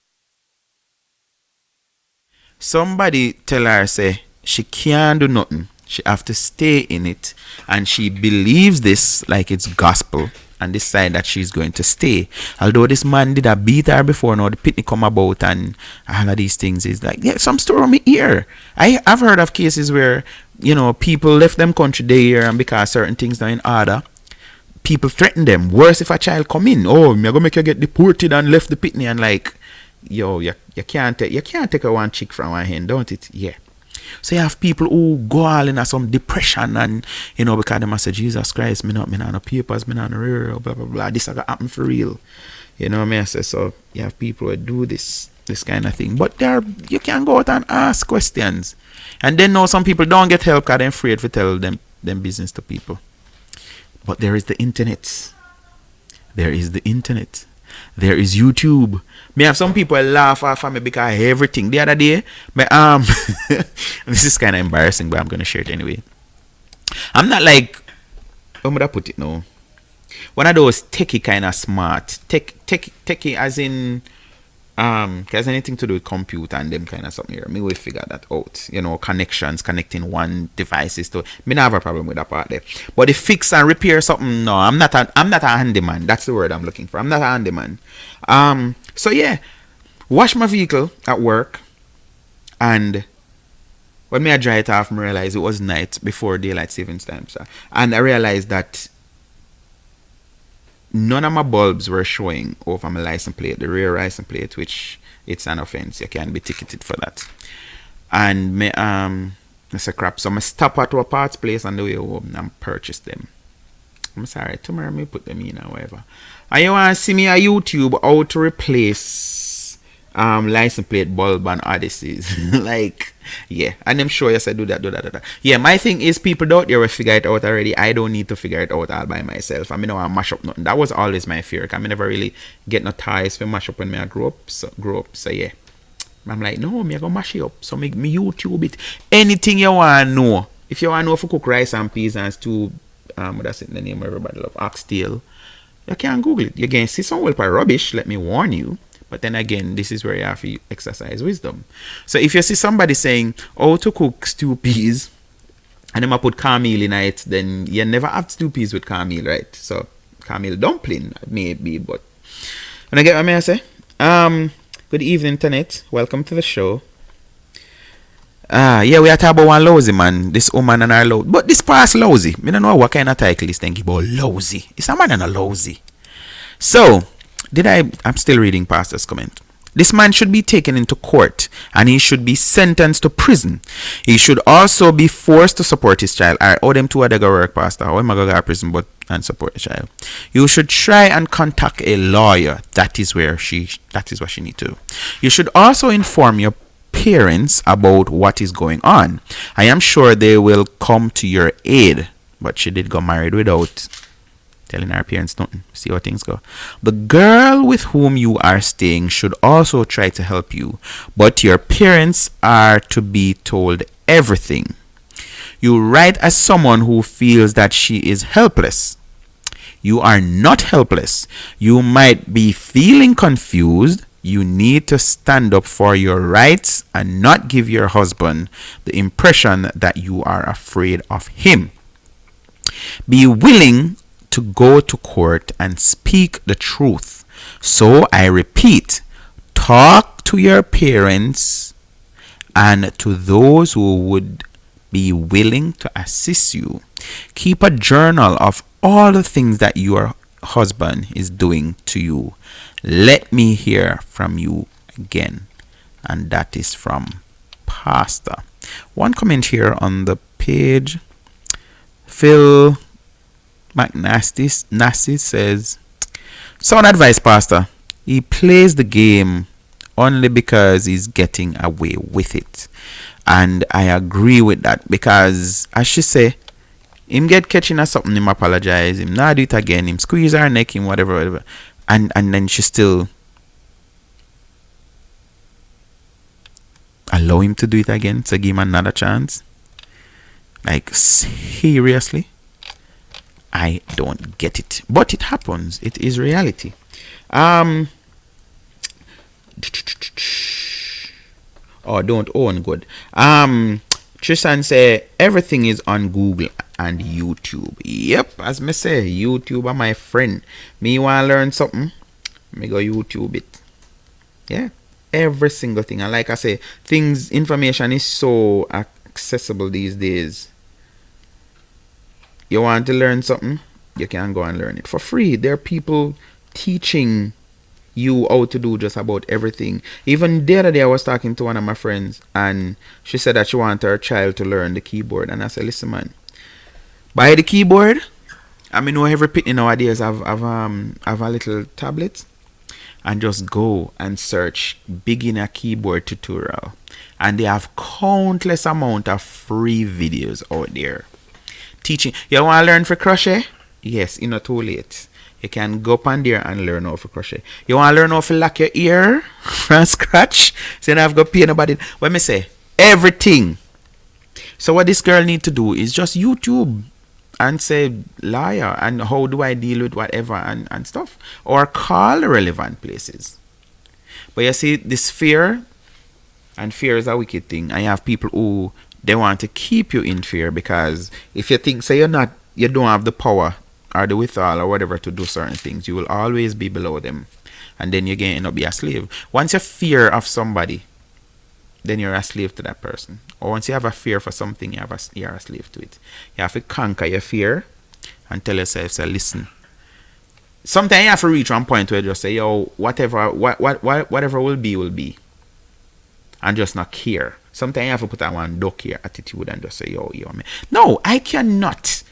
Speaker 8: Somebody tell her, say, she can't do nothing. She have to stay in it. And she believes this like it's gospel. And decide that she's going to stay. Although this man did a beat her before, now the pitney come about and all of these things is like, yeah, some story on me here. I've heard of cases where, you know, people left them country there and because certain things are in order, people threaten them. Worse if a child come in, oh, I'm gonna make you get deported and left the pitney, and like, yo, you can't take a one chick from one hand, don't it? Yeah. So you have people who go all in some depression and, you know, because they must say, Jesus Christ, me not no papers, me not no real, blah, blah, blah. This is going to happen for real. You know what I say? So you have people who do this kind of thing. But you can go out and ask questions. And then now some people don't get help because they're afraid to tell them business to people. But there is the internet. There is YouTube. Me have some people laugh at me because everything. The other day, this is kind of embarrassing, but I'm going to share it anyway. I'm not like, how would I put it now? One of those techie kind of smart. Techie as in, has anything to do with computer and them kind of something here. Me will figure that out. You know, connections, connecting one devices to. Me not have a problem with that part there. But the fix and repair something, no, I'm not a handyman. That's the word I'm looking for. I'm not a handyman. So yeah, wash my vehicle at work, and when I dry it off, I realized it was night before daylight savings time. So, and I realized that none of my bulbs were showing over my license plate, the rear license plate, which it's an offense. You can be ticketed for that. And me I say crap. So I stop at a parts place on the way home and purchase them. I'm sorry, tomorrow me put them in or whatever. And you want to see me on YouTube how to replace license plate bulb and odysseys. Like, yeah. And I'm sure yes I do that. Yeah, my thing is people out there will figure it out already. I don't need to figure it out all by myself. I mean, I mash up nothing. That was always my fear. I never really get no ties for mash up when I grew up. So yeah. I'm like, no, me I go mash it up. So me YouTube it. Anything you want to know. If you want to know if you cook rice and peas and stew, that's it, the name everybody love, oxtail, you can Google it. You can see some well rubbish, let me warn you. But then again, this is where you have to exercise wisdom. So if you see somebody saying, how to cook stew peas, and then I put cornmeal in it, then you never have stew peas with cornmeal, right? So cornmeal dumpling, maybe, but... And I get what I say? Good evening, Internet. Welcome to the show. Yeah, we are talking about one lousy man. This woman and her lousy. But this past lousy. I don't know what kind of title is thinking about lousy. It's a man and a lousy. So, I'm still reading Pastor's comment. This man should be taken into court and he should be sentenced to prison. He should also be forced to support his child. I owe them two other go work, Pastor. How am I going to go to prison and support the child? You should try and contact a lawyer. That is what she needs to do. You should also inform your parents about what is going on. I am sure they will come to your aid. But she did go married without telling her parents nothing. See how things go. The girl with whom you are staying should also try to help you, but your parents are to be told everything. You write as someone who feels that she is helpless. You are not helpless. You might be feeling confused. You need to stand up for your rights and not give your husband the impression that you are afraid of him. Be willing to go to court and speak the truth. So I repeat, talk to your parents and to those who would be willing to assist you. Keep a journal of all the things that your husband is doing to you. Let me hear from you again. And that is from Pastor. One comment here on the page. Phil McNasty says, sound advice, Pastor. He plays the game only because he's getting away with it. And I agree with that because, as she say, him get catching us something, him apologize, him not do it again, him squeeze her neck, him whatever. And then she still allow him to do it again, to give him another chance. Like, seriously? I don't get it. But it happens. It is reality. Oh, don't own good. Tristan say everything is on Google and YouTube. Yep, as me say, YouTube are my friend. Me want to learn something, me go YouTube it. Yeah, every single thing. And like I say, information is so accessible these days. You want to learn something, you can go and learn it for free. There are people teaching you how to do just about everything. Even the other day I was talking to one of my friends and she said that she wanted her child to learn the keyboard. And I said, listen man, buy the keyboard. I mean, every pitney nowadays have a little tablet and just go and search beginner keyboard tutorial. And they have countless amount of free videos out there. Teaching. You want to learn for crochet? Yes, it's not too late. You can go up on there and learn how to crochet. You want to learn how to lock your ear from scratch? So you don't have to pay nobody. What me say? Everything. So what this girl need to do is just YouTube and say liar and how do I deal with whatever and stuff. Or call the relevant places. But you see, this fear, and fear is a wicked thing. I have people who they want to keep you in fear because if you think say you don't have the power or the withal or whatever to do certain things, you will always be below them, and then you're going to end up be a slave. Once you fear of somebody, then you're a slave to that person. Or once you have a fear for something, you're a slave to it. You have to conquer your fear and tell yourself, say, listen, sometimes you have to reach one point where you just say, yo, whatever will be. And just not care. Sometimes you have to put that one duck here attitude and just say, yo, man. No, I cannot.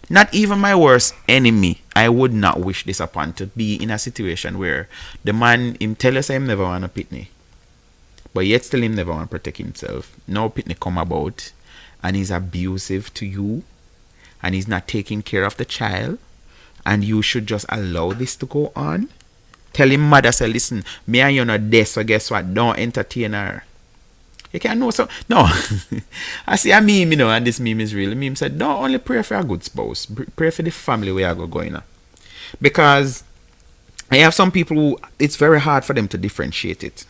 Speaker 8: Not even my worst enemy. I would not wish this upon to be in a situation where the man him tell us him never want a pitney. But yet still him never want to protect himself. No pitney come about and he's abusive to you and he's not taking care of the child and you should just allow this to go on. Tell him mother say, listen, me and you not there, so guess what? Don't entertain her. You can't know so no. I see a meme, you know, and this meme is real. The meme said, don't only pray for a good spouse, pray for the family where you go going on. Because I have some people who it's very hard for them to differentiate it.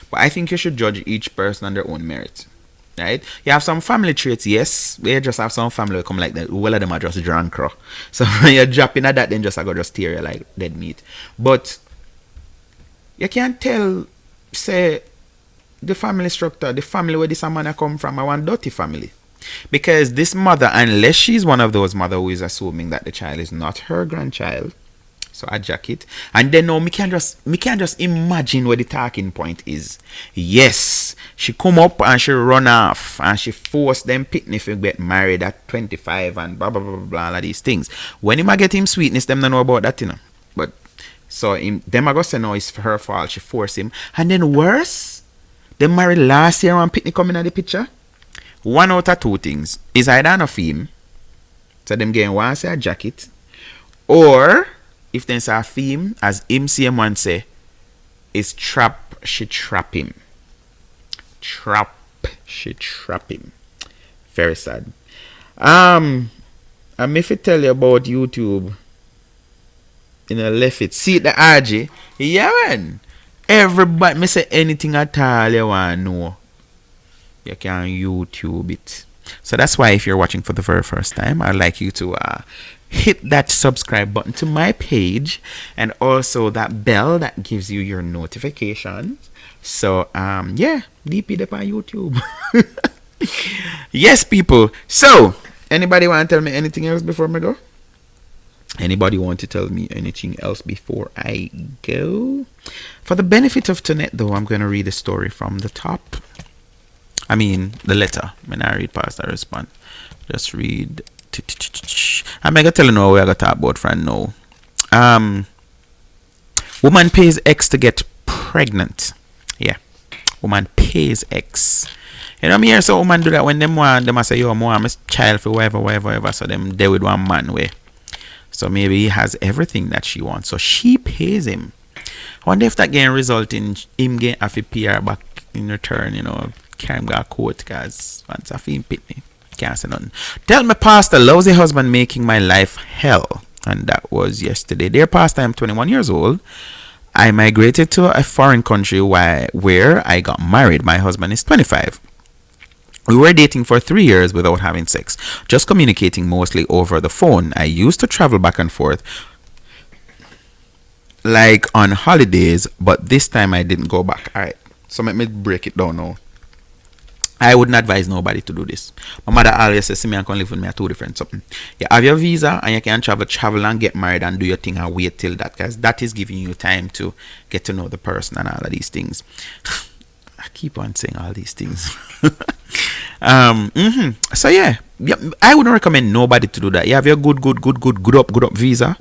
Speaker 8: But I think you should judge each person on their own merit. Right? You have some family traits, yes. We just have some family who come like that. All of them are just drunk. So when you're dropping at that, then just I go just tear you like dead meat. But you can't tell, say, the family structure, the family where this man come from, I want dirty family. Because this mother, unless she's one of those mother who is assuming that the child is not her grandchild, so I jack it. And then no, me can just imagine what the talking point is. Yes, she come up and she run off and she forced them picnic to get married at 25 and blah blah blah blah all of these things. When him get him sweetness, them don't know about that, you know. But so them I go say no, it's her fault. She forced him. And then worse, they married last year and picnic coming at the picture. One out of two things. Is either an theme, so them getting one say a jacket, or if there's a theme, as him same one say, is trap, she trap him. Trap, she trap him. Very sad. And if I tell you about YouTube, in a left it, see the RG, yeah man. Everybody, me say anything at all you want to know, you can YouTube it. So that's why if you're watching for the very first time, I'd like you to hit that subscribe button to my page and also that bell that gives you your notifications. So yeah, DP up on YouTube. Yes, people. So anybody want to tell me anything else before I go? Anybody want to tell me anything else before I go? For the benefit of Tonette, though, I'm going to read a story from the top. I mean, the letter. When I read past, I respond. Just read. I'm going to tell you now what I got to talk about friend now. Woman pays ex to get pregnant. Yeah. Woman pays ex. You know, me hear so woman do that when them want, them say, yo, I'm a child for whatever. So them deal with one man way. So maybe he has everything that she wants. So she pays him. I wonder if that can result in him getting a PR back in return, you know. Can't go a court because once I feel pitney, can't say nothing. Tell me, Pastor, lousy husband making my life hell. And that was yesterday. Dear Pastor, I'm 21 years old. I migrated to a foreign country where I got married. My husband is 25. We were dating for 3 years without having sex, just communicating mostly over the phone. I used to travel back and forth like on holidays, but this time I didn't go back. Alright, so let me break it down now. I wouldn't advise nobody to do this. My mother always says, see me and come live with me at two different something. You have your visa and you can travel and get married and do your thing and wait till that, because that is giving you time to get to know the person and all of these things. I keep on saying all these things. So yeah, I wouldn't recommend nobody to do that. You have your good up visa,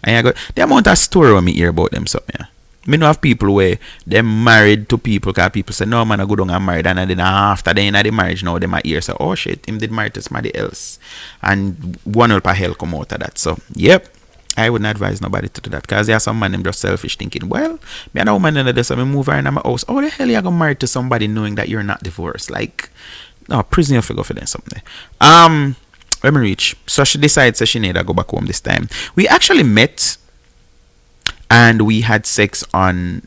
Speaker 8: and you got the amount of story when me hear about them. So yeah, me know of people where they're married to people, because people say no man I go down and married, and then after they in the marriage now they might hear say oh shit him did marry to somebody else, and one help of hell come out of that. So yep, I wouldn't advise nobody to do that, because there are some man them just selfish thinking, well, me and a woman in this, so me move her in my house. Oh the hell you gonna marry to somebody knowing that you're not divorced? Like, no, prison you figure for them something. Let me reach. So she decides that she need to go back home this time. We actually met and we had sex and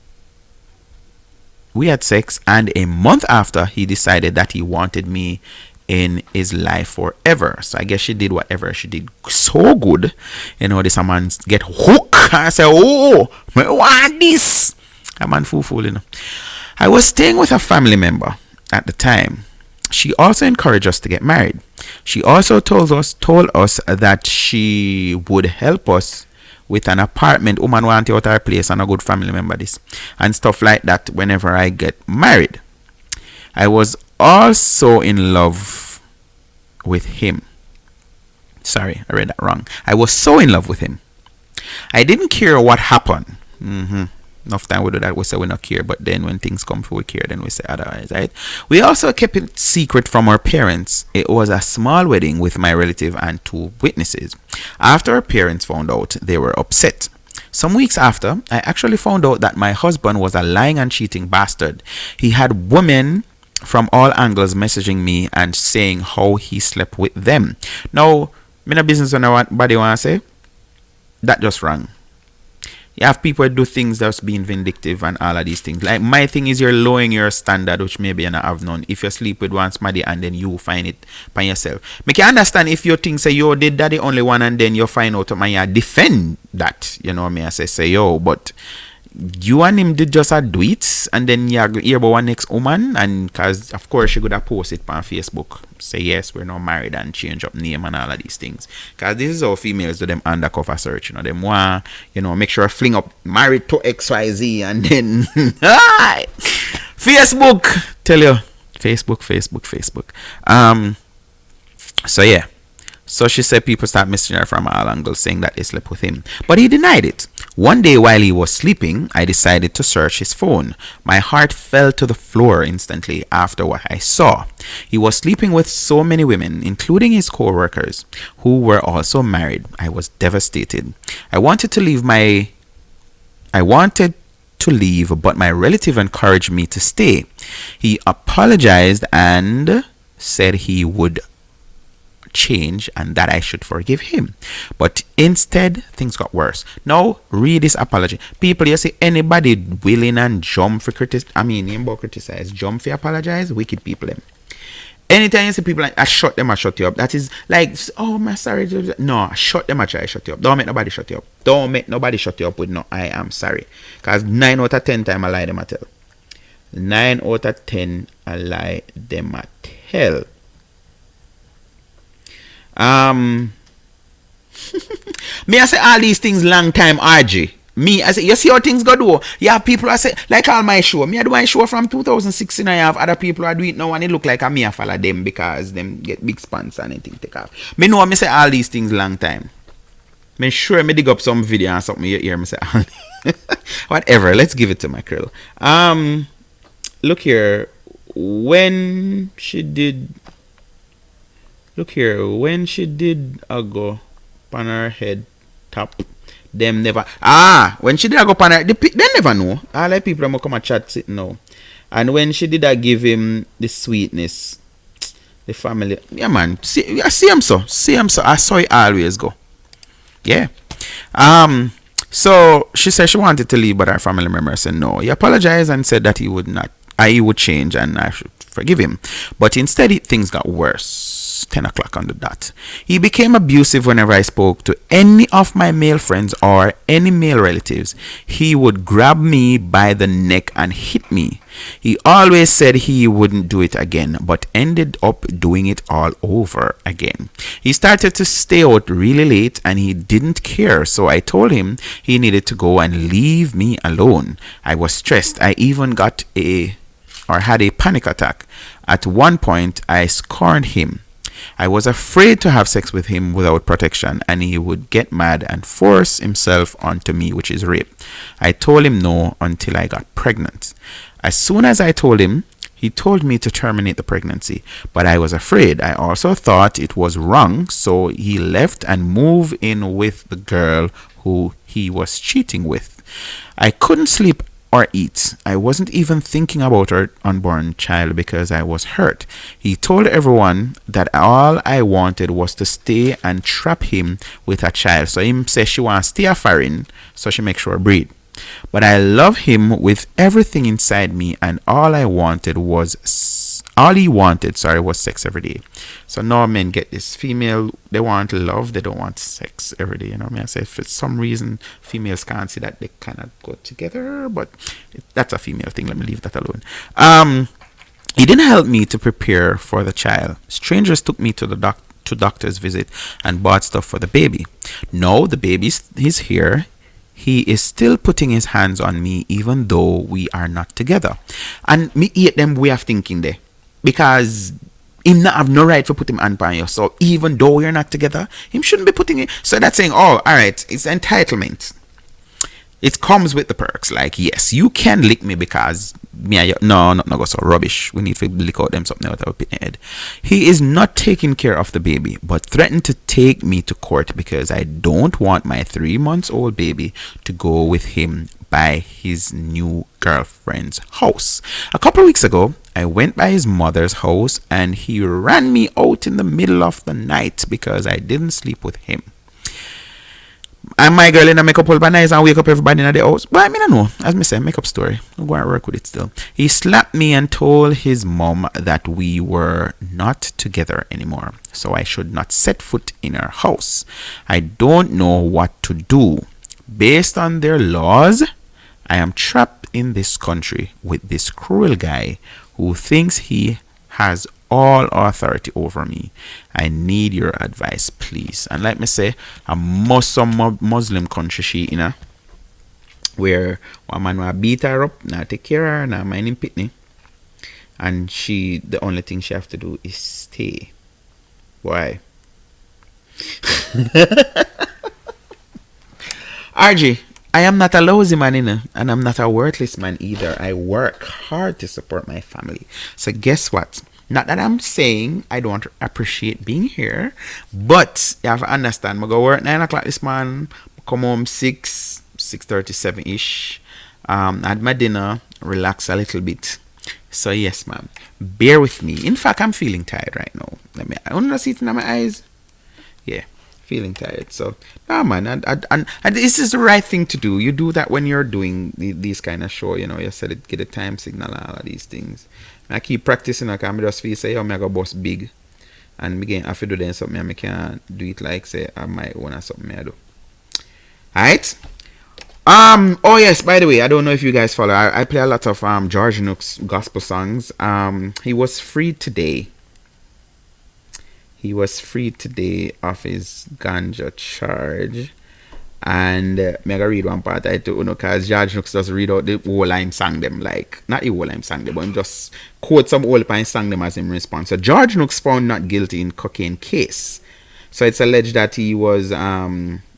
Speaker 8: a month after he decided that he wanted me in his life forever. So I guess she did whatever she did so good, you know, this man get hooked and say, oh I want this. A man fool, you know. I was staying with a family member at the time. She also encouraged us to get married. She also told us that she would help us with an apartment. Woman want you out her place and a good family member this. And stuff like that whenever I get married. I was also in love with him. Sorry, I read that wrong. I was so in love with him. I didn't care what happened. Enough time we do that, we say we don't care, but then when things come for we care, then we say otherwise, right? We also kept it secret from our parents. It was a small wedding with my relative and 2 witnesses. After our parents found out, they were upset. Some weeks after, I actually found out that my husband was a lying and cheating bastard. He had women from all angles messaging me and saying how he slept with them. Now, me no business when nobody want to say that just wrong. You have people do things that's being vindictive and all of these things. Like my thing is you're lowering your standard, which maybe you not have none. If you sleep with one somebody and then you find it by yourself. Make you understand if you think say yo did that the only one and then you find out and you defend that. You know what I mean? I say yo, but you and him did just do it and then you hear about one next woman, and because of course she could have posted on Facebook say yes we're not married and change up name and all of these things, because this is how females do them undercover search. You know, them want, you know, make sure I fling up married to XYZ and then Facebook tell you Facebook. So yeah. So she said people start messaging her from all angles saying that they slept with him. But he denied it. One day while he was sleeping, I decided to search his phone. My heart fell to the floor instantly after what I saw. He was sleeping with so many women, including his co-workers, who were also married. I was devastated. I wanted to leave, but my relative encouraged me to stay. He apologized and said he would change and that I should forgive him, but instead things got worse. Now read this apology. People, you see anybody willing and jump for criticize, jump for apologize, wicked people them. Anytime you see people like I shut them, I shut you up, that is like, oh my sorry, no, shut them, I try shut you up. Don't make nobody shut you up. Don't make nobody shut you up with no I am sorry, because 9 out of 10 time I lie them I tell. 9 out of 10 I lie them I tell. Me I say all these things long time RG. Me I say you see how things go do. You have people I say like all my show. Me I do my show from 2016. I have other people I do it now and it look like me I follow them because them get big sponsor and anything take off. Me know me say all these things long time. Me sure me dig up some video and something you hear me say whatever. Let's give it to my girl. Look here. When she did a go on her head top, them never when she did a go on her, they never know. All the people that come and chat sit now. And when she did a give him the sweetness, the family, yeah man, see him so I saw it always go. Yeah. So she said she wanted to leave, but her family member said no. He apologized and said that he would change and I should forgive him. But instead things got worse. 10 o'clock on the dot. He became abusive whenever I spoke to any of my male friends or any male relatives. He would grab me by the neck and hit me. He always said he wouldn't do it again, but ended up doing it all over again. He started to stay out really late and he didn't care, so I told him he needed to go and leave me alone. I was stressed. I even had a panic attack. At one point, I scorned him. I was afraid to have sex with him without protection, and he would get mad and force himself onto me, which is rape. I told him no until I got pregnant. As soon as I told him, he told me to terminate the pregnancy, but I was afraid. I also thought it was wrong, so he left and moved in with the girl who he was cheating with. I couldn't sleep or eat. I wasn't even thinking about our unborn child because I was hurt. He told everyone that all I wanted was to stay and trap him with a child. So him says she wants to stay a foreign so she make sure breed. But I love him with everything inside me, and all he wanted was sex every day. So now men get this female, they want love, they don't want sex every day. You know what I mean? I say for some reason females can't see that they cannot go together, but that's a female thing. Let me leave that alone. He didn't help me to prepare for the child. Strangers took me to the to doctor's visit and bought stuff for the baby. Now the baby is here. He is still putting his hands on me even though we are not together. And me hate them way of thinking there. Because him not have no right to put him hand on you. So even though you're not together, him shouldn't be putting it. So that's saying, oh, alright, it's entitlement. It comes with the perks. Like, yes, you can lick me because me and you, no go so rubbish. We need to lick out them something out of our pit head. He is not taking care of the baby, but threatened to take me to court because I don't want my 3-month-old baby to go with him by his new girlfriend's house. A couple of weeks ago, I went by his mother's house and he ran me out in the middle of the night because I didn't sleep with him. And my girl in a makeup all nice and wake up everybody in the house. But I mean, I know, as me say, makeup story. I'm going to work with it still. He slapped me and told his mom that we were not together anymore, so I should not set foot in her house. I don't know what to do. Based on their laws, I am trapped in this country with this cruel guy who thinks he has all authority over me. I need your advice, please. And like me say, a Muslim country she in a where one man will beat her up, not take care of her, not mind him pitney, and she, the only thing she have to do is stay. Why? RG, I am not a lousy man, and I'm not a worthless man either. I work hard to support my family. So guess what? Not that I'm saying I don't appreciate being here, but you have to understand, I go work 9 o'clock this morning, come home 6:37-ish, had my dinner, relax a little bit. So yes, ma'am, bear with me. In fact, I'm feeling tired right now. I want to see it in my eyes. Yeah, feeling tired. So, nah, man, and this is the right thing to do. You do that when you're doing these kind of show, you know, you said it, get a time signal and all of these things. I keep practicing, I can just feel say, yo, I go bust big. And again, if I do then something, I can do it like, say, I might want to something I do. Alright? Oh yes, by the way, I don't know if you guys follow. I play a lot of George Nook's gospel songs. He was freed today. He was freed today of his ganja charge. And me gonna read one part I do, because George Nooks does read out the whole line sang them, like not the whole line sang them, but him just quote some whole line sang them as in response. So George Nooks found not guilty in cocaine case. So it's alleged that he was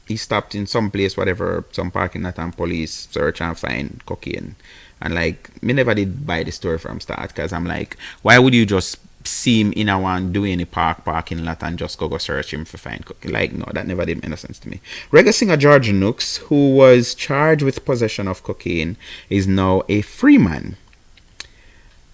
Speaker 8: he stopped in some place, whatever, some parking lot, and police search and find cocaine. And like, me never did buy the story from start, because I'm like, why would you just see him in a one do any parking lot and just go search him for find cocaine? Like, no, that never did make sense to me. Reggae singer George Nooks, who was charged with possession of cocaine, is now a free man.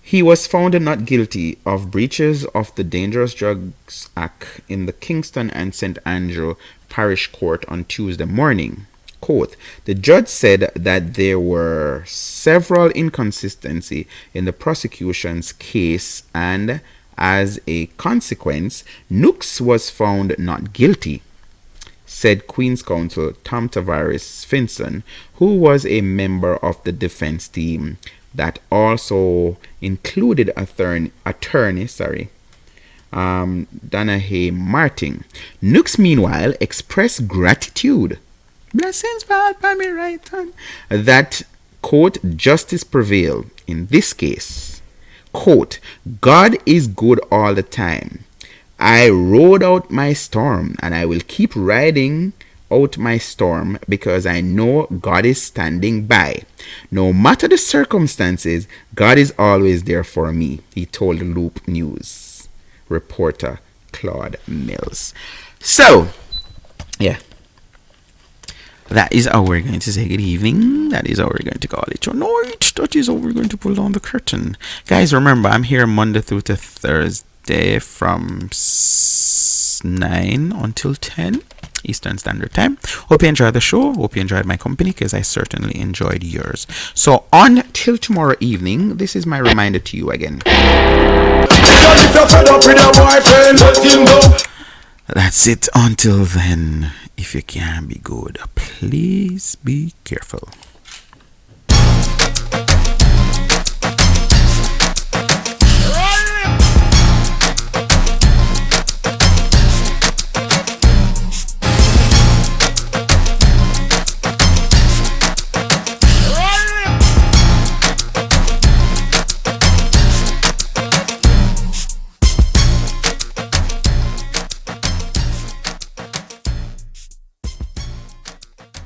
Speaker 8: He was found not guilty of breaches of the Dangerous Drugs Act in the Kingston and St. Andrew Parish Court on Tuesday morning. Quote, the judge said that there were several inconsistencies in the prosecution's case, and as a consequence, Nooks was found not guilty, said Queen's Counsel Tom Tavares Finson, who was a member of the defense team that also included attorney Danahe Martin. Nooks, meanwhile, expressed gratitude. Blessings fall by me right hand. That, quote, justice prevailed in this case. Quote, God is good all the time. I rode out my storm, and I will keep riding out my storm because I know God is standing by. No matter the circumstances, God is always there for me, he told Loop News reporter Claude Mills. So, yeah. That is how we're going to say good evening. That is how we're going to call it your night. That is how we're going to pull down the curtain. Guys, remember, I'm here Monday through to Thursday from 9 until 10 Eastern Standard Time. Hope you enjoyed the show. Hope you enjoyed my company, because I certainly enjoyed yours. So until tomorrow evening, this is my reminder to you again. That's it. Until then, if you can be good, please be careful.